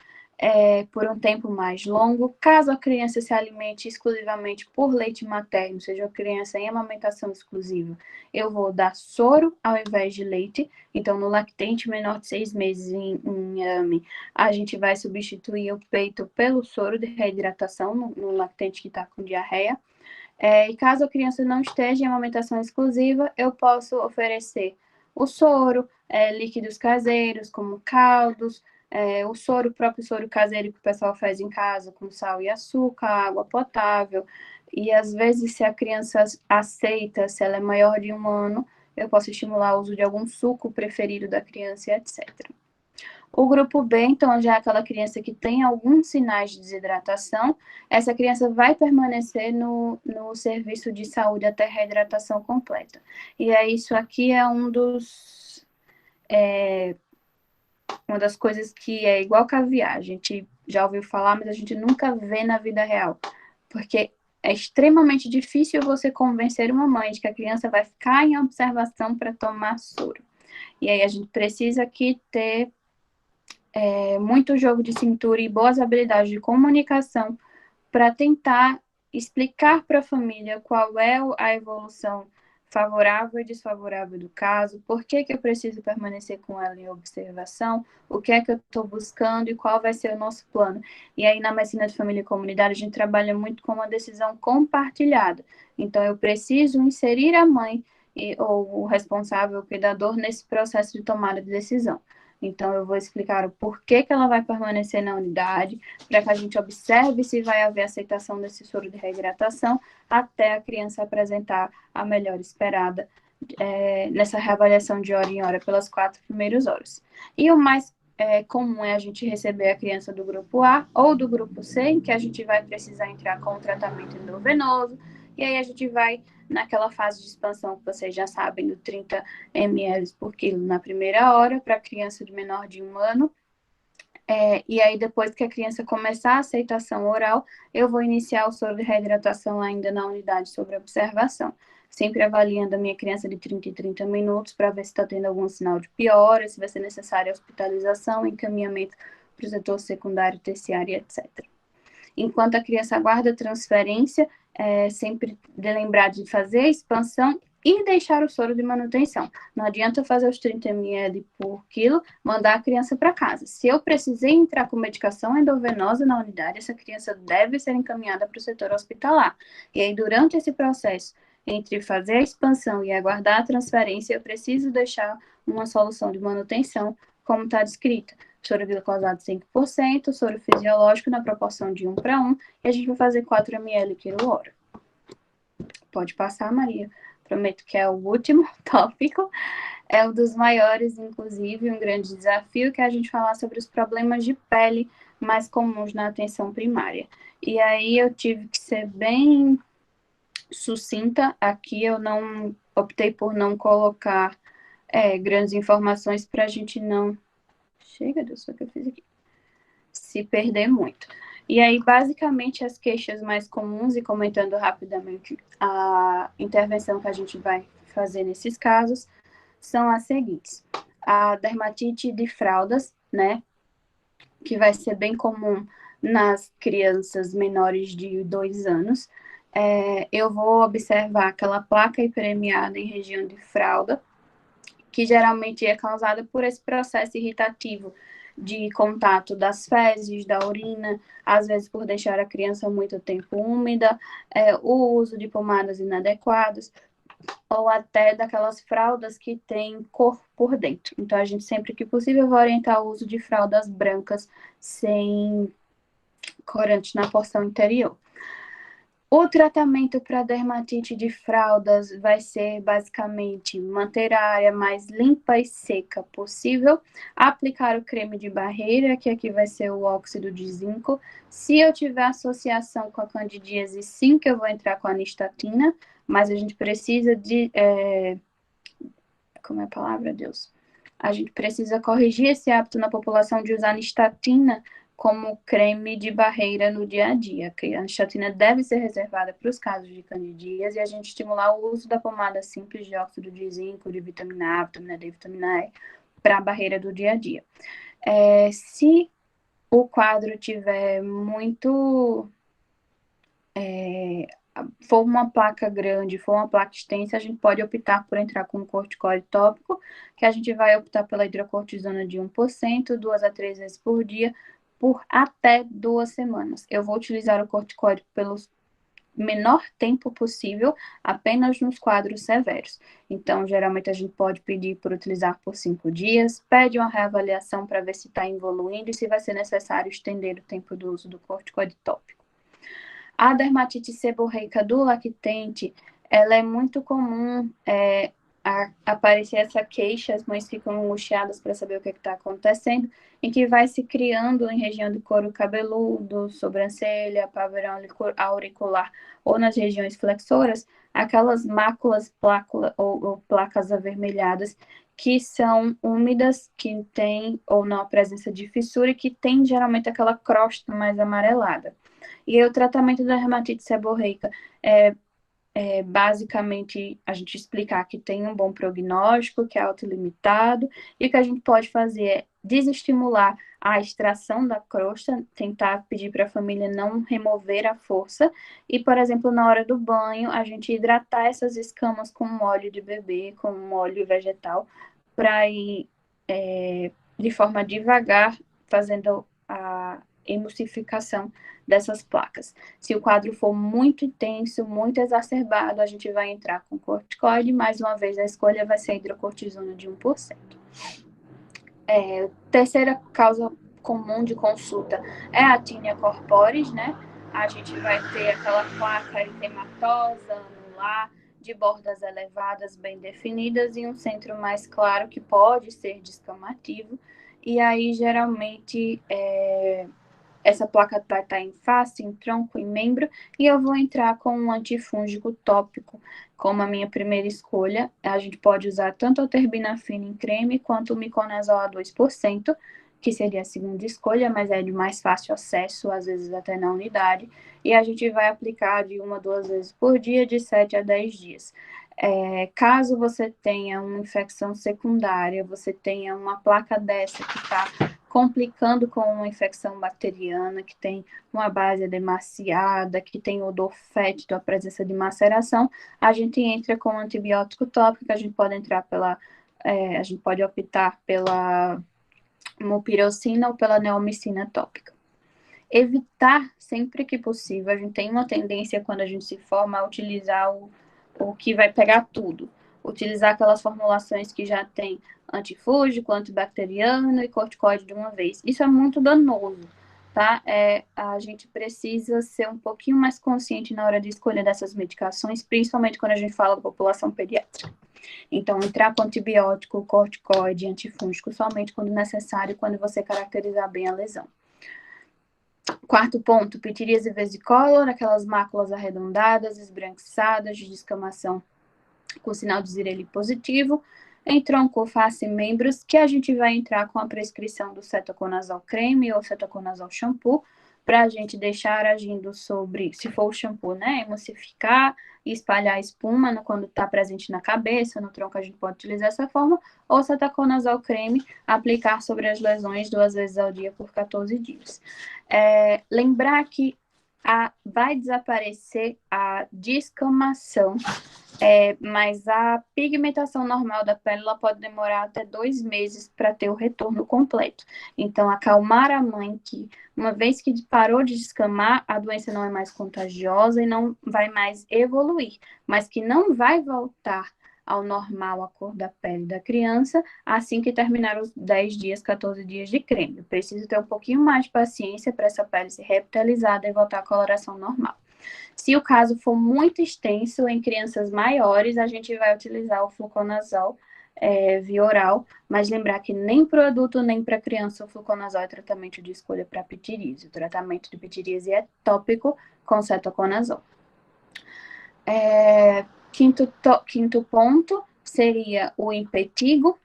por um tempo mais longo. Caso a criança se alimente exclusivamente por leite materno, seja a criança em amamentação exclusiva, eu vou dar soro ao invés de leite. Então, no lactente menor de 6 meses em inhame, a gente vai substituir o peito pelo soro de reidratação no lactente que está com diarreia. E caso a criança não esteja em amamentação exclusiva, eu posso oferecer o soro, líquidos caseiros, como caldos, o próprio soro caseiro que o pessoal faz em casa, com sal e açúcar, água potável. E às vezes, se a criança aceita, se ela é maior de 1 ano, eu posso estimular o uso de algum suco preferido da criança, etc. O grupo B, então, já é aquela criança que tem alguns sinais de desidratação. Essa criança vai permanecer no serviço de saúde até reidratação completa. E aí, isso aqui é uma das coisas que é igual caviar. A gente já ouviu falar, mas a gente nunca vê na vida real. Porque é extremamente difícil você convencer uma mãe de que a criança vai ficar em observação para tomar soro. E aí a gente precisa aqui ter muito jogo de cintura e boas habilidades de comunicação para tentar explicar para a família qual é a evolução favorável e desfavorável do caso, por que eu preciso permanecer com ela em observação, o que é que eu estou buscando e qual vai ser o nosso plano. E aí, na medicina de família e comunidade, a gente trabalha muito com uma decisão compartilhada. Então, eu preciso inserir a mãe ou o responsável, o cuidador, nesse processo de tomada de decisão. Então, eu vou explicar o porquê que ela vai permanecer na unidade, para que a gente observe se vai haver aceitação desse soro de reidratação, até a criança apresentar a melhora esperada nessa reavaliação de hora em hora pelas 4 primeiras horas. E o mais comum é a gente receber a criança do grupo A ou do grupo C, em que a gente vai precisar entrar com o tratamento endovenoso, e aí a gente vai naquela fase de expansão que vocês já sabem, do 30 ml por quilo na primeira hora, para criança de menor de 1 ano. E aí, depois que a criança começar a aceitação oral, eu vou iniciar o soro de reidratação ainda na unidade sobre observação, sempre avaliando a minha criança de 30 em 30 minutos para ver se está tendo algum sinal de piora, se vai ser necessária hospitalização, encaminhamento para o setor secundário, terciário, etc. Enquanto a criança aguarda a transferência, sempre de lembrar de fazer a expansão e deixar o soro de manutenção. Não adianta fazer os 30 ml por quilo, mandar a criança para casa. Se eu precisei entrar com medicação endovenosa na unidade, essa criança deve ser encaminhada para o setor hospitalar. E aí, durante esse processo, entre fazer a expansão e aguardar a transferência, eu preciso deixar uma solução de manutenção, como está descrita. Soro glicosado 5%, soro fisiológico na proporção de 1 para 1, e a gente vai fazer 4 ml quilo hora. Pode passar, Maria. Prometo que é o último tópico. É um dos maiores, inclusive, um grande desafio, que é a gente falar sobre os problemas de pele mais comuns na atenção primária. E aí eu tive que ser bem sucinta. Aqui eu não optei por não colocar grandes informações para a gente não... Chega, Deus, o que eu fiz aqui. Se perder muito. E aí, basicamente, as queixas mais comuns, e comentando rapidamente a intervenção que a gente vai fazer nesses casos, são as seguintes. A dermatite de fraldas, né, que vai ser bem comum nas crianças menores de 2 anos. eu vou observar aquela placa hiperemiada em região de fralda, que geralmente é causada por esse processo irritativo de contato das fezes, da urina, às vezes por deixar a criança muito tempo úmida, o uso de pomadas inadequadas, ou até daquelas fraldas que têm cor por dentro. Então, a gente sempre que possível vai orientar o uso de fraldas brancas sem corante na porção interior. O tratamento para dermatite de fraldas vai ser basicamente manter a área mais limpa e seca possível, aplicar o creme de barreira, que aqui vai ser o óxido de zinco. Se eu tiver associação com a candidíase, sim, que eu vou entrar com a anistatina, mas a gente precisa de... como é a palavra, Deus? A gente precisa corrigir esse hábito na população de usar anistatina como creme de barreira no dia a dia. A anistatina deve ser reservada para os casos de candidíase e a gente estimular o uso da pomada simples de óxido de zinco, de vitamina A, vitamina D, vitamina E, para a barreira do dia a dia. Se o quadro tiver muito... for uma placa grande, for uma placa extensa, a gente pode optar por entrar com um corticoide tópico, que a gente vai optar pela hidrocortisona de 1%, 2 a 3 vezes por dia, por até 2 semanas. Eu vou utilizar o corticoide pelo menor tempo possível, apenas nos quadros severos. Então, geralmente a gente pode pedir por utilizar por 5 dias, pede uma reavaliação para ver se está evoluindo e se vai ser necessário estender o tempo do uso do corticoide tópico. A dermatite seborreica do lactente, ela é muito comum aparecer essa queixa, as mães ficam angustiadas para saber o que está acontecendo, em que vai se criando em região de couro cabeludo, sobrancelha, pavilhão auricular ou nas regiões flexoras, aquelas máculas ou placas avermelhadas que são úmidas, que tem ou não a presença de fissura e que tem geralmente aquela crosta mais amarelada. E o tratamento da dermatite seborreica basicamente a gente explicar que tem um bom prognóstico, que é autolimitado, e o que a gente pode fazer é desestimular a extração da crosta, tentar pedir para a família não remover a força, e, por exemplo, na hora do banho, a gente hidratar essas escamas com um óleo de bebê, com um óleo vegetal, para ir de forma devagar fazendo a emulsificação dessas placas. Se o quadro for muito intenso, muito exacerbado, a gente vai entrar com corticoide. Mais uma vez, a escolha vai ser a hidrocortisona de 1%. Terceira causa comum de consulta é a tínia corporis, né? A gente vai ter aquela placa eritematosa, anular, de bordas elevadas, bem definidas, e um centro mais claro, que pode ser descamativo. E aí, geralmente, essa placa vai estar em face, em tronco, em membro, e eu vou entrar com um antifúngico tópico como a minha primeira escolha. A gente pode usar tanto a terbinafina em creme quanto o miconazol a 2%, que seria a segunda escolha, mas é de mais fácil acesso, às vezes até na unidade, e a gente vai aplicar de 1 a 2 vezes por dia, de 7 a 10 dias. Caso você tenha uma infecção secundária, você tenha uma placa dessa que está complicando com uma infecção bacteriana, que tem uma base demasiada, que tem odor fétido, a presença de maceração, a gente entra com antibiótico tópico, a gente pode entrar a gente pode optar pela mupirocina ou pela neomicina tópica. Evitar sempre que possível, a gente tem uma tendência quando a gente se forma a utilizar o que vai pegar tudo. Utilizar aquelas formulações que já tem antifúngico, antibacteriano e corticoide de uma vez. Isso é muito danoso, tá? A gente precisa ser um pouquinho mais consciente na hora de escolher dessas medicações, principalmente quando a gente fala da população pediátrica. Então, entrar com antibiótico, corticoide, antifúngico somente quando necessário, quando você caracterizar bem a lesão. Quarto ponto, pitiríase vesicolor, aquelas máculas arredondadas, esbranquiçadas, de descamação com sinal de Zireli positivo, em tronco, face e membros, que a gente vai entrar com a prescrição do cetoconazol creme ou cetoconazol shampoo, para a gente deixar agindo sobre, se for o shampoo, né, emulsificar e espalhar a espuma quando está presente na cabeça, no tronco a gente pode utilizar essa forma, ou cetoconazol creme, aplicar sobre as lesões 2 vezes ao dia por 14 dias. Lembrar que vai desaparecer a descamação, mas a pigmentação normal da pele ela pode demorar até 2 meses para ter o retorno completo. Então, acalmar a mãe que, uma vez que parou de descamar, a doença não é mais contagiosa e não vai mais evoluir, mas que não vai voltar ao normal a cor da pele da criança assim que terminar os 10 dias, 14 dias de creme. Eu preciso ter um pouquinho mais de paciência para essa pele se revitalizar e voltar à coloração normal. Se o caso for muito extenso em crianças maiores, a gente vai utilizar o fluconazol via oral, mas lembrar que nem para o adulto nem para a criança o fluconazol é tratamento de escolha para pitiríase. O tratamento de pitiríase é tópico com cetoconazol. Quinto ponto seria o impetigo.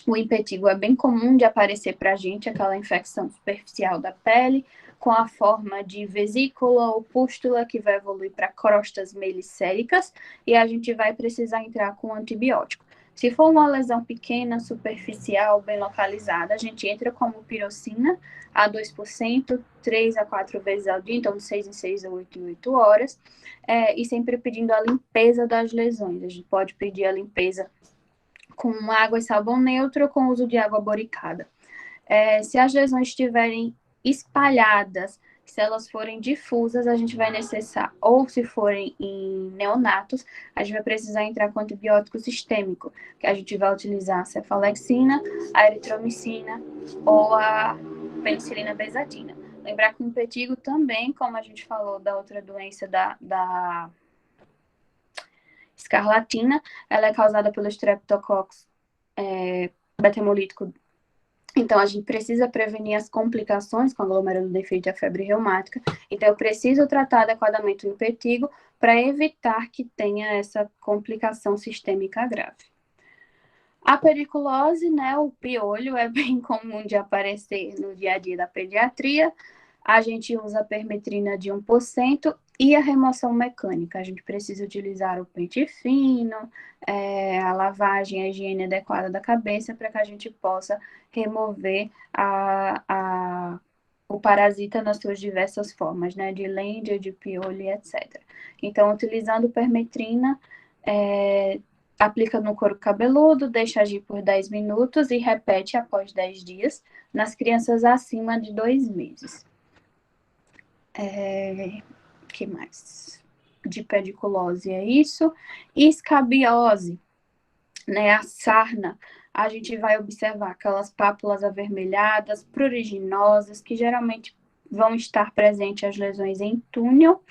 O impetigo é bem comum de aparecer para a gente, aquela infecção superficial da pele, com a forma de vesícula ou pústula, que vai evoluir para crostas melicéricas, e a gente vai precisar entrar com antibiótico. Se for uma lesão pequena, superficial, bem localizada, a gente entra como pirocina a 2%, 3 a 4 vezes ao dia, então de 6 em 6 a 8 em 8 horas, e sempre pedindo a limpeza das lesões. A gente pode pedir a limpeza com água e sabão neutro ou com uso de água boricada. Se as lesões estiverem espalhadas, se elas forem difusas, a gente vai necessitar, ou se forem em neonatos, a gente vai precisar entrar com antibiótico sistêmico, que a gente vai utilizar a cefalexina, a eritromicina ou a penicilina benzatina. Lembrar que o impetigo também, como a gente falou da outra doença da escarlatina, ela é causada pelo Streptococcus beta-hemolítico. Então, a gente precisa prevenir as complicações com a glomerulonefrite e a febre reumática. Então, eu preciso tratar adequadamente o impetigo para evitar que tenha essa complicação sistêmica grave. A periculose, né, o piolho, é bem comum de aparecer no dia a dia da pediatria. A gente usa a permetrina de 1% e a remoção mecânica. A gente precisa utilizar o pente fino, a lavagem, a higiene adequada da cabeça para que a gente possa remover o parasita nas suas diversas formas, né? De lêndia, de piolho, etc. Então, utilizando permetrina, aplica no couro cabeludo, deixa agir por 10 minutos e repete após 10 dias nas crianças acima de 2 meses. Que mais? De pediculose é isso. Escabiose, né? A sarna, a gente vai observar aquelas pápulas avermelhadas, pruriginosas, que geralmente vão estar presentes as lesões em túnel,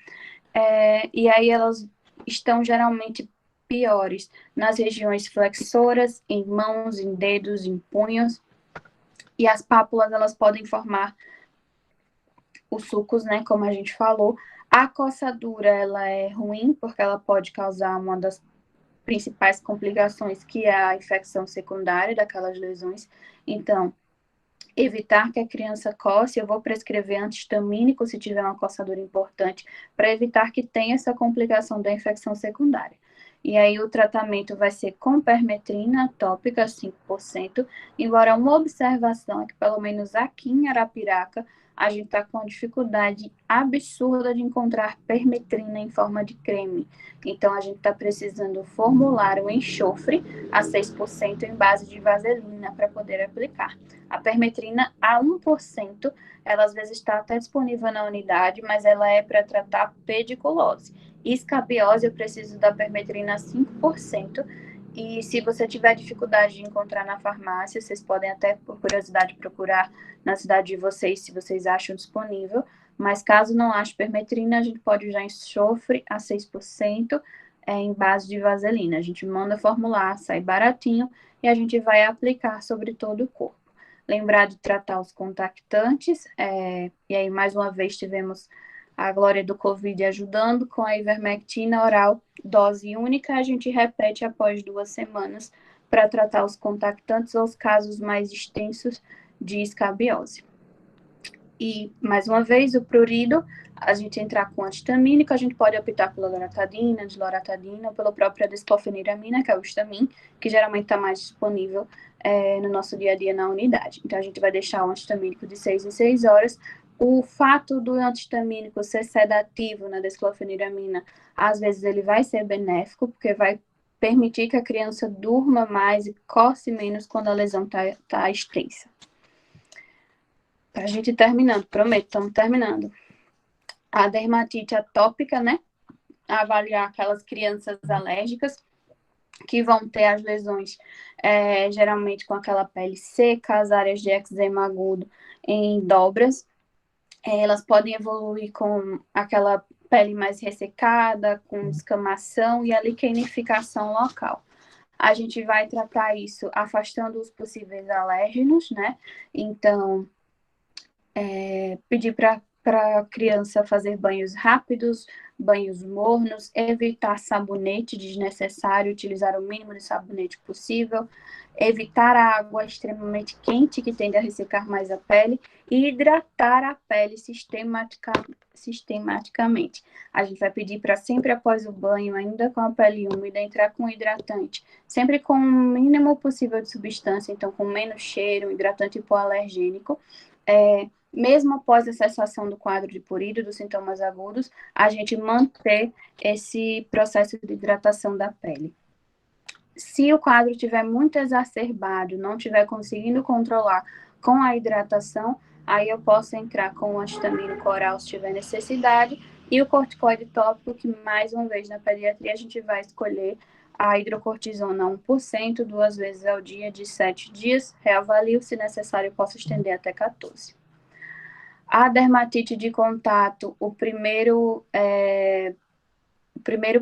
e aí elas estão geralmente piores nas regiões flexoras, em mãos, em dedos, em punhos, e as pápulas elas podem formar os sulcos, né, como a gente falou. A coçadura, ela é ruim, porque ela pode causar uma das principais complicações, que é a infecção secundária daquelas lesões. Então, evitar que a criança coce, eu vou prescrever antihistamínico se tiver uma coçadura importante, para evitar que tenha essa complicação da infecção secundária. E aí o tratamento vai ser com permetrina tópica, 5%, embora uma observação é que pelo menos aqui em Arapiraca, a gente está com uma dificuldade absurda de encontrar permetrina em forma de creme. Então, a gente está precisando formular o enxofre a 6% em base de vaselina para poder aplicar. A permetrina a 1%, ela às vezes está até disponível na unidade, mas ela é para tratar pediculose. Escabiose, eu preciso da permetrina a 5%. E se você tiver dificuldade de encontrar na farmácia, vocês podem até, por curiosidade, procurar na cidade de vocês, se vocês acham disponível. Mas caso não ache permetrina, a gente pode usar enxofre a 6% em base de vaselina. A gente manda formular, sai baratinho e a gente vai aplicar sobre todo o corpo. Lembrar de tratar os contactantes, e aí mais uma vez tivemos a glória do Covid ajudando com a ivermectina oral, dose única, a gente repete após 2 semanas para tratar os contactantes ou os casos mais extensos de escabiose. E, mais uma vez, o prurido, a gente entrar com antihistamínico, a gente pode optar pela loratadina, desloratadina, ou pela própria desclofeniramina, que é o Histamin, que geralmente está mais disponível no nosso dia a dia na unidade. Então, a gente vai deixar o antihistamínico de 6 em 6 horas O fato do antihistamínico ser sedativo na desclofeniramina, às vezes ele vai ser benéfico, porque vai permitir que a criança durma mais e coce menos quando a lesão tá extensa. Pra gente ir terminando, prometo, estamos terminando. A dermatite atópica, né? Avaliar aquelas crianças alérgicas que vão ter as lesões, geralmente com aquela pele seca, as áreas de eczema agudo em dobras. Elas podem evoluir com aquela pele mais ressecada, com descamação e a liquenificação local. A gente vai tratar isso afastando os possíveis alérgenos, né? Então, pedir para a criança fazer banhos rápidos, banhos mornos, evitar sabonete desnecessário, utilizar o mínimo de sabonete possível, evitar a água extremamente quente, que tende a ressecar mais a pele, e hidratar a pele sistematicamente. A gente vai pedir para sempre após o banho, ainda com a pele úmida, entrar com hidratante, sempre com o mínimo possível de substância, então com menos cheiro, hidratante hipoalergênico, mesmo após a cessação do quadro de purido, dos sintomas agudos, a gente manter esse processo de hidratação da pele. Se o quadro estiver muito exacerbado, não estiver conseguindo controlar com a hidratação, aí eu posso entrar com o antihistamínico oral se tiver necessidade, e o corticoide tópico, que mais uma vez na pediatria a gente vai escolher a hidrocortisona 1%, 2 vezes ao dia, de 7 dias, reavalio, se necessário, posso estender até 14. A dermatite de contato, o primeiro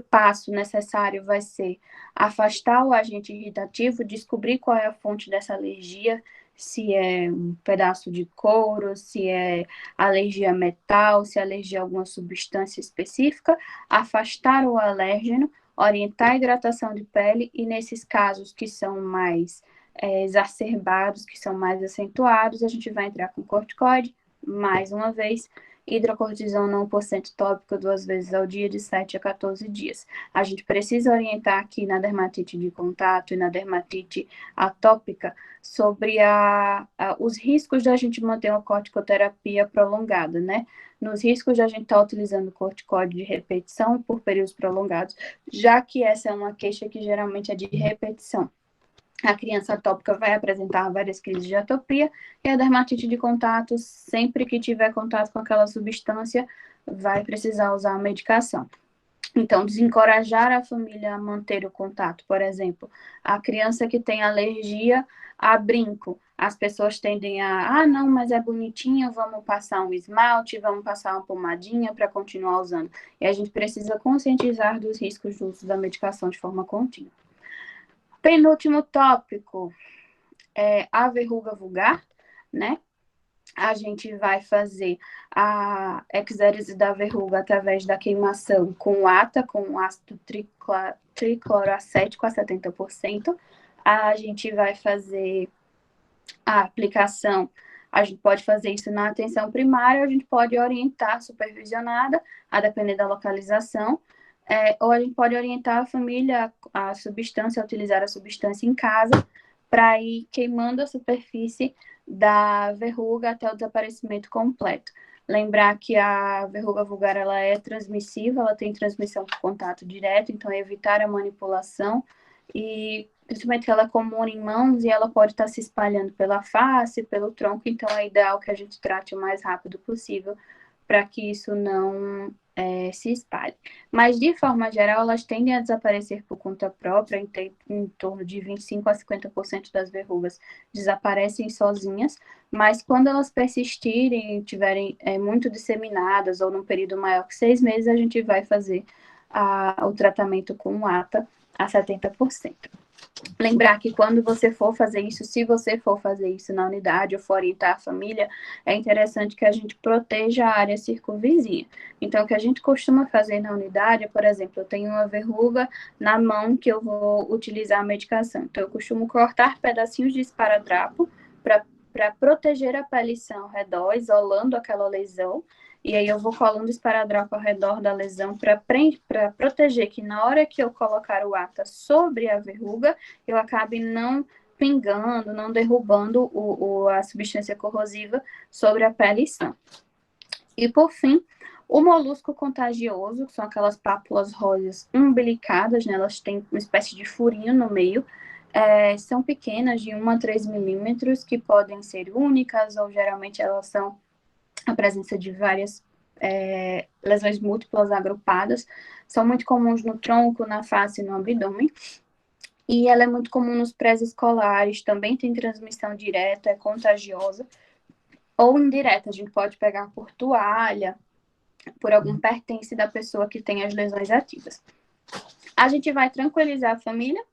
passo necessário vai ser afastar o agente irritativo, descobrir qual é a fonte dessa alergia, se é um pedaço de couro, se é alergia a metal, se é alergia a alguma substância específica, afastar o alérgeno, orientar a hidratação de pele e nesses casos que são mais exacerbados, que são mais acentuados, a gente vai entrar com corticoide, mais uma vez, hidrocortisona 1% tópico 2 vezes ao dia, de 7 a 14 dias. A gente precisa orientar aqui na dermatite de contato e na dermatite atópica sobre os riscos da gente manter uma corticoterapia prolongada, né? Nos riscos da gente estar utilizando corticoide de repetição por períodos prolongados, já que essa é uma queixa que geralmente é de repetição. A criança atópica vai apresentar várias crises de atopia e a dermatite de contato, sempre que tiver contato com aquela substância, vai precisar usar a medicação. Então, desencorajar a família a manter o contato. Por exemplo, a criança que tem alergia a brinco, as pessoas tendem não, mas é bonitinho, vamos passar um esmalte, vamos passar uma pomadinha para continuar usando. E a gente precisa conscientizar dos riscos do uso da medicação de forma contínua. Penúltimo tópico é a verruga vulgar, né? A gente vai fazer a exérese da verruga através da queimação com ATA, com ácido tricloroacético a 70%. A gente vai fazer a aplicação, a gente pode fazer isso na atenção primária, a gente pode orientar supervisionada, a depender da localização, ou a gente pode orientar a família a utilizar a substância em casa para ir queimando a superfície da verruga até o desaparecimento completo. Lembrar que a verruga vulgar ela é transmissível, ela tem transmissão por contato direto, então evitar a manipulação e principalmente que ela é comum em mãos e ela pode estar se espalhando pela face, pelo tronco, então é ideal que a gente trate o mais rápido possível para que isso não se espalhe. Mas, de forma geral, elas tendem a desaparecer por conta própria, em torno de 25% a 50% das verrugas desaparecem sozinhas, mas quando elas persistirem e estiverem muito disseminadas ou num período maior que 6 meses, a gente vai fazer o tratamento com ATA a 70%. Lembrar que quando você for fazer isso, se você for fazer isso na unidade ou for orientar a família, é interessante que a gente proteja a área circunvizinha. Então, o que a gente costuma fazer na unidade é, por exemplo, eu tenho uma verruga na mão que eu vou utilizar a medicação. Então, eu costumo cortar pedacinhos de esparadrapo para proteger a pele ao redor, isolando aquela lesão. E aí eu vou colando esparadrapo ao redor da lesão para proteger que na hora que eu colocar o ATA sobre a verruga, eu acabe não pingando, não derrubando a substância corrosiva sobre a pele sã. E, por fim, o molusco contagioso, que são aquelas pápulas rosas umbilicadas, né? Elas têm uma espécie de furinho no meio, são pequenas, de 1 a 3 milímetros, que podem ser únicas, ou geralmente elas são a presença de várias lesões múltiplas agrupadas, são muito comuns no tronco, na face e no abdômen, e ela é muito comum nos pré-escolares, também tem transmissão direta, é contagiosa, ou indireta, a gente pode pegar por toalha, por algum pertence da pessoa que tem as lesões ativas. A gente vai tranquilizar a família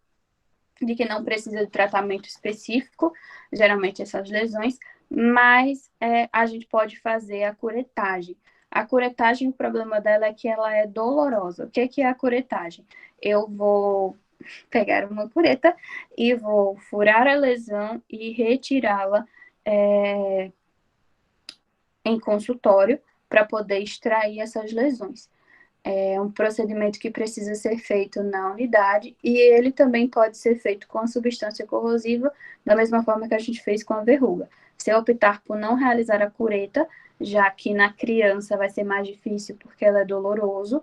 de que não precisa de tratamento específico, geralmente essas lesões, mas a gente pode fazer a curetagem. A curetagem, o problema dela é que ela é dolorosa. O que é a curetagem? Eu vou pegar uma cureta e vou furar a lesão e retirá-la em consultório para poder extrair essas lesões. É um procedimento que precisa ser feito na unidade e ele também pode ser feito com a substância corrosiva, da mesma forma que a gente fez com a verruga. Se eu optar por não realizar a cureta, já que na criança vai ser mais difícil porque ela é doloroso,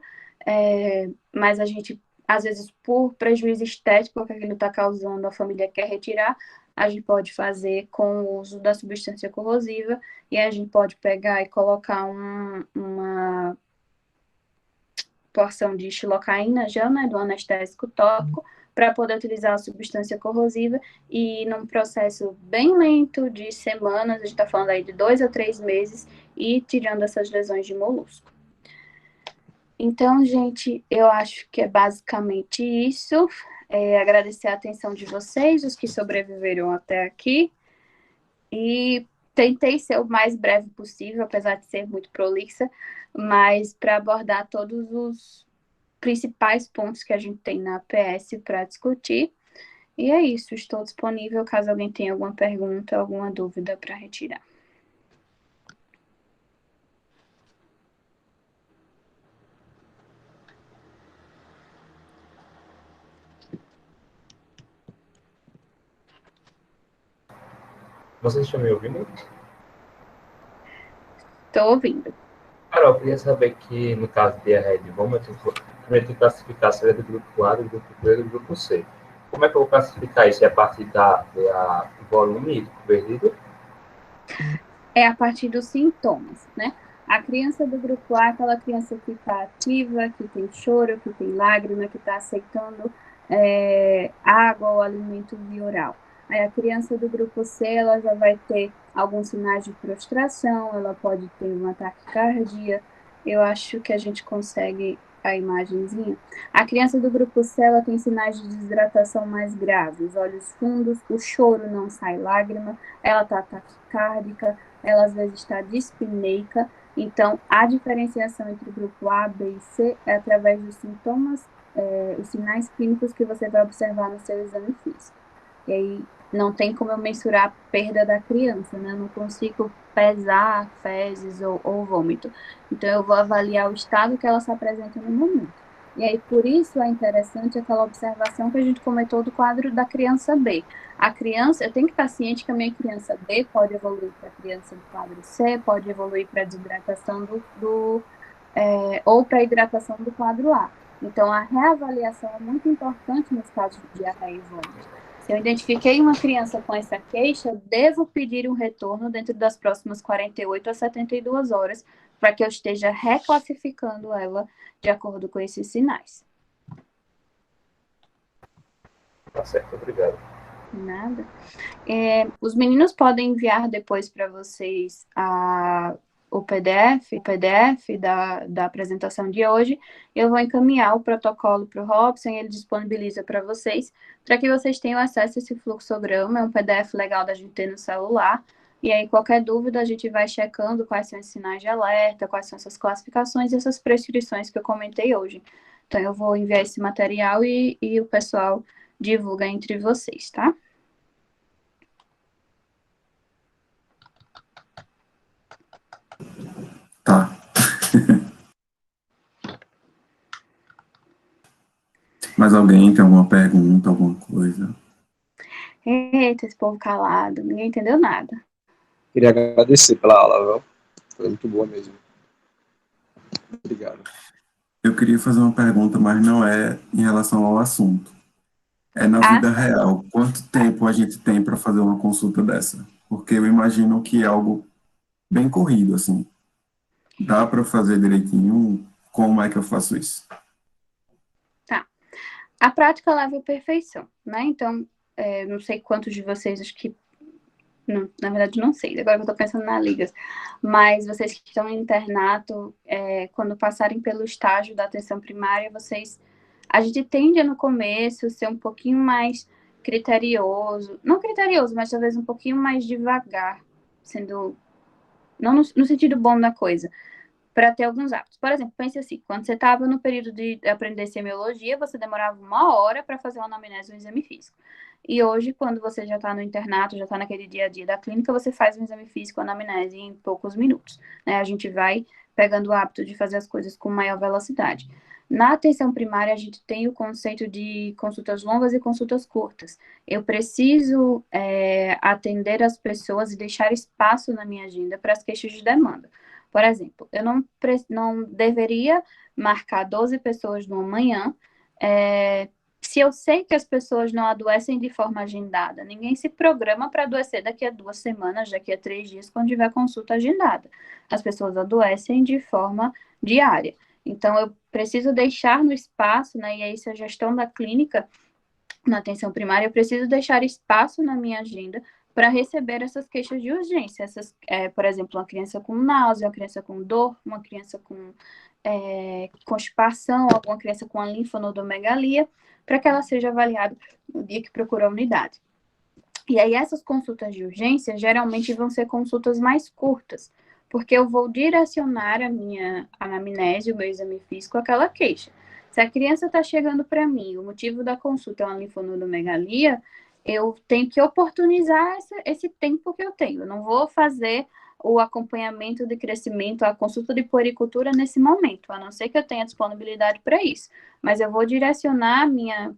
mas a gente, às vezes, por prejuízo estético que aquilo está causando, a família quer retirar, a gente pode fazer com o uso da substância corrosiva e a gente pode pegar e colocar uma porção de xilocaína já, né, do anestésico tópico, para poder utilizar a substância corrosiva e num processo bem lento de semanas, a gente está falando aí de 2 a 3 meses, e tirando essas lesões de molusco. Então, gente, eu acho que é basicamente isso. Agradecer a atenção de vocês, os que sobreviveram até aqui, e tentei ser o mais breve possível, apesar de ser muito prolixa, mas para abordar todos os principais pontos que a gente tem na APS para discutir. E é isso, estou disponível caso alguém tenha alguma pergunta, alguma dúvida para retirar. Vocês estão me ouvindo? Estou ouvindo. Carol, eu queria saber que, no caso de diarreia de vômito, primeiro tem que classificar se é do grupo A, do grupo B ou do grupo C. Como é que eu vou classificar isso? É a partir do volume convertido? É a partir dos sintomas, né? A criança do grupo A é aquela criança que está ativa, que tem choro, que tem lágrima, que está aceitando água ou alimento via oral. Aí a criança do grupo C, ela já vai ter alguns sinais de prostração, ela pode ter uma taquicardia. Eu acho que a gente consegue a imagenzinha. A criança do grupo C, ela tem sinais de desidratação mais graves, olhos fundos, o choro não sai lágrima, ela está taquicárdica, ela às vezes está dispneica. Então, a diferenciação entre o grupo A, B e C é através dos sintomas, os sinais clínicos que você vai observar no seu exame físico. E aí, não tem como eu mensurar a perda da criança, né? Eu não consigo pesar fezes ou vômito. Então, eu vou avaliar o estado que ela se apresenta no momento. E aí, por isso, é interessante aquela observação que a gente comentou do quadro da criança B. A criança, eu tenho que estar ciente que a minha criança B pode evoluir para a criança do quadro C, pode evoluir para a desidratação ou para a hidratação do quadro A. Então, a reavaliação é muito importante nos casos de diarreia e vômito. Se eu identifiquei uma criança com essa queixa, eu devo pedir um retorno dentro das próximas 48 a 72 horas, para que eu esteja reclassificando ela de acordo com esses sinais. Tá certo, obrigado. Nada. Os meninos podem enviar depois para vocês o PDF da apresentação de hoje. Eu vou encaminhar o protocolo para o Robson, ele disponibiliza para vocês, para que vocês tenham acesso a esse fluxograma. É um PDF legal da gente ter no celular. E aí, qualquer dúvida, a gente vai checando quais são os sinais de alerta, quais são essas classificações e essas prescrições que eu comentei hoje. Então, eu vou enviar esse material e o pessoal divulga entre vocês, tá? Tá. Mais alguém tem alguma pergunta, alguma coisa? Eita, esse povo calado, ninguém entendeu nada. Queria agradecer pela aula, viu? Foi muito boa mesmo. Obrigado. Eu queria fazer uma pergunta, mas não é em relação ao assunto. É na vida real. Quanto tempo a gente tem para fazer uma consulta dessa? Porque eu imagino que é algo bem corrido, assim. Dá para fazer direitinho? Como é que eu faço isso? Tá. A prática leva à perfeição, né? Então, não sei quantos de vocês, acho que não, na verdade, não sei, agora eu estou pensando na ligas, mas vocês que estão em internato, quando passarem pelo estágio da atenção primária, a gente tende a, no começo, ser um pouquinho mais criterioso, não criterioso, mas talvez um pouquinho mais devagar, não no sentido bom da coisa, para ter alguns hábitos. Por exemplo, pense assim, quando você estava no período de aprender semiologia, você demorava 1 hora para fazer uma anamnese e um exame físico. E hoje, quando você já está no internato, já está naquele dia a dia da clínica, você faz um exame físico, anamnese em poucos minutos, né? A gente vai pegando o hábito de fazer as coisas com maior velocidade. Na atenção primária, a gente tem o conceito de consultas longas e consultas curtas. Eu preciso atender as pessoas e deixar espaço na minha agenda para as queixas de demanda. Por exemplo, eu não deveria marcar 12 pessoas numa manhã, se eu sei que as pessoas não adoecem de forma agendada. Ninguém se programa para adoecer daqui a 2 semanas, daqui a 3 dias, quando tiver consulta agendada. As pessoas adoecem de forma diária. Então, eu preciso deixar no espaço, né, e aí isso é a gestão da clínica na atenção primária, eu preciso deixar espaço na minha agenda para receber essas queixas de urgência. Por exemplo, uma criança com náusea, uma criança com dor, uma criança com constipação, alguma criança com a linfonodomegalia, para que ela seja avaliada no dia que procura a unidade. E aí, essas consultas de urgência geralmente vão ser consultas mais curtas, porque eu vou direcionar a minha anamnese, o meu exame físico, àquela queixa. Se a criança está chegando para mim, o motivo da consulta é uma linfonodomegalia, eu tenho que oportunizar esse tempo que eu tenho. Eu não vou fazer o acompanhamento de crescimento, a consulta de puericultura nesse momento, a não ser que eu tenha disponibilidade para isso. Mas eu vou direcionar a minha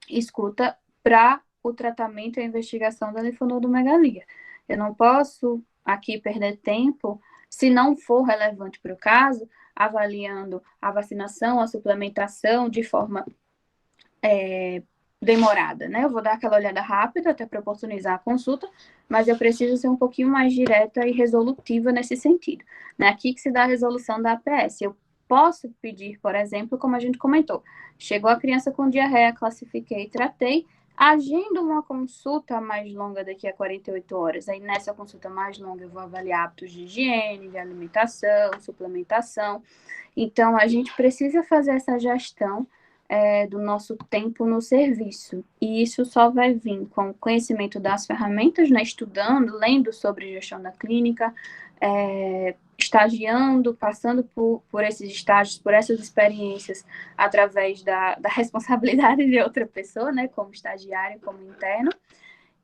escuta para o tratamento e a investigação da linfonodomegalia. Eu não posso aqui perder tempo, se não for relevante para o caso, avaliando a vacinação, a suplementação de forma demorada, né? Eu vou dar aquela olhada rápida até para oportunizar a consulta, mas eu preciso ser um pouquinho mais direta e resolutiva nesse sentido. Né? Aqui que se dá a resolução da APS. Eu posso pedir, por exemplo, como a gente comentou, chegou a criança com diarreia, classifiquei, tratei, agendo uma consulta mais longa daqui a 48 horas. Aí, nessa consulta mais longa, eu vou avaliar hábitos de higiene, de alimentação, suplementação. Então, a gente precisa fazer essa gestão do nosso tempo no serviço. E isso só vai vir com o conhecimento das ferramentas, né, estudando, lendo sobre gestão da clínica, estagiando, passando por esses estágios, por essas experiências, através da responsabilidade de outra pessoa, né, como estagiário, como interno.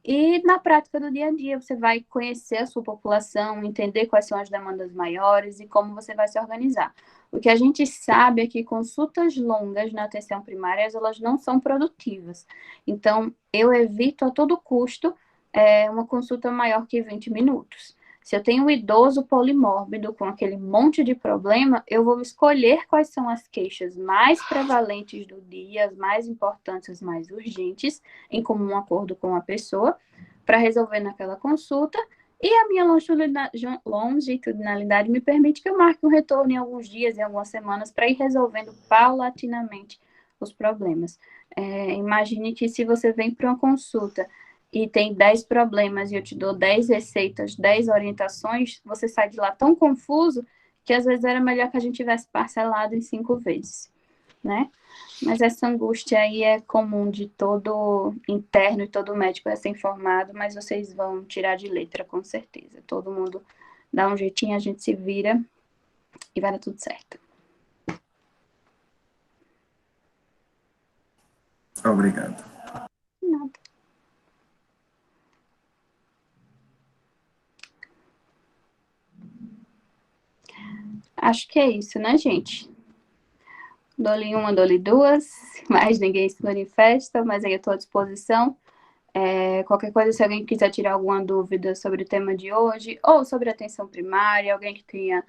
E na prática do dia a dia, você vai conhecer a sua população, entender quais são as demandas maiores e como você vai se organizar. O que a gente sabe é que consultas longas na atenção primária, elas não são produtivas. Então, eu evito a todo custo uma consulta maior que 20 minutos. Se eu tenho um idoso polimórbido com aquele monte de problema, eu vou escolher quais são as queixas mais prevalentes do dia, as mais importantes, as mais urgentes, em comum acordo com a pessoa, para resolver naquela consulta. E a minha longitudinalidade me permite que eu marque um retorno em alguns dias, em algumas semanas, para ir resolvendo paulatinamente os problemas. Imagine que se você vem para uma consulta e tem 10 problemas e eu te dou 10 receitas, 10 orientações, você sai de lá tão confuso que às vezes era melhor que a gente tivesse parcelado em 5 vezes, né? Mas essa angústia aí é comum de todo interno e todo médico é ser informado, mas vocês vão tirar de letra, com certeza. Todo mundo dá um jeitinho, a gente se vira e vai dar tudo certo. Obrigado. Nada. Acho que é isso, né, gente? Dou-lhe uma, dou-lhe duas, mas ninguém se manifesta, mas aí eu estou à disposição. Qualquer coisa, se alguém quiser tirar alguma dúvida sobre o tema de hoje, ou sobre a atenção primária, alguém que tenha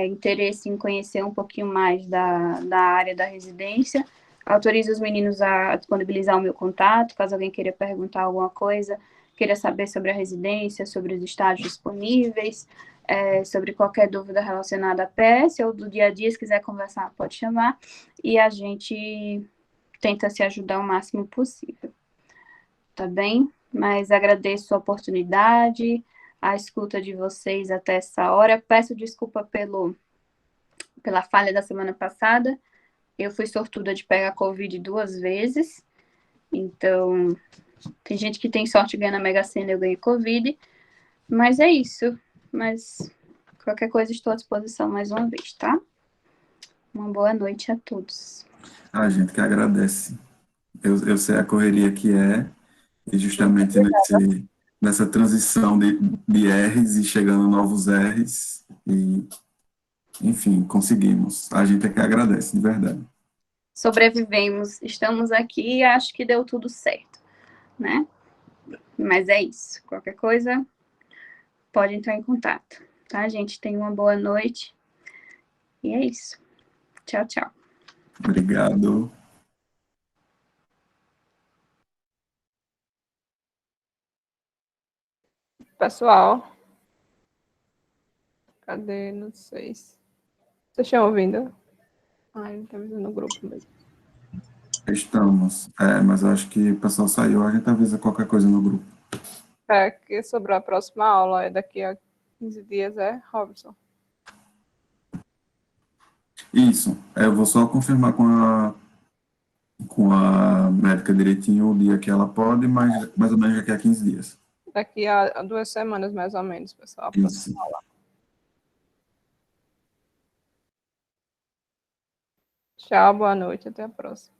interesse em conhecer um pouquinho mais da área da residência, autorizo os meninos a disponibilizar o meu contato, caso alguém queira perguntar alguma coisa, queira saber sobre a residência, sobre os estágios disponíveis, sobre qualquer dúvida relacionada à PS ou do dia a dia, se quiser conversar, pode chamar, e a gente tenta se ajudar o máximo possível. Tá bem? Mas agradeço a oportunidade, a escuta de vocês até essa hora. Peço desculpa pela falha da semana passada. Eu fui sortuda de pegar Covid 2 vezes. Então, tem gente que tem sorte de ganhar na Mega Sena, eu ganhei Covid. Mas é isso. Mas qualquer coisa estou à disposição mais uma vez, tá? Uma boa noite a todos. A gente que agradece. Eu sei a correria que é, e justamente nessa transição de R's e chegando novos R's, e, enfim, conseguimos. A gente é que agradece, de verdade. Sobrevivemos, estamos aqui e acho que deu tudo certo, né? Mas é isso. Qualquer coisa, pode entrar em contato, tá, gente? Tenha uma boa noite. E é isso. Tchau, tchau. Obrigado. Pessoal, cadê? Não sei. Vocês estão ouvindo? Ai, não tá avisando no grupo mesmo. Estamos. Mas eu acho que o pessoal saiu, a gente avisa qualquer coisa no grupo. Que sobre a próxima aula, daqui a 15 dias, Robson? Isso. Eu vou só confirmar com a médica direitinho o dia que ela pode, mas mais ou menos daqui a 15 dias. Daqui a 2 semanas, mais ou menos, pessoal. A próxima Isso. aula. Tchau, boa noite, até a próxima.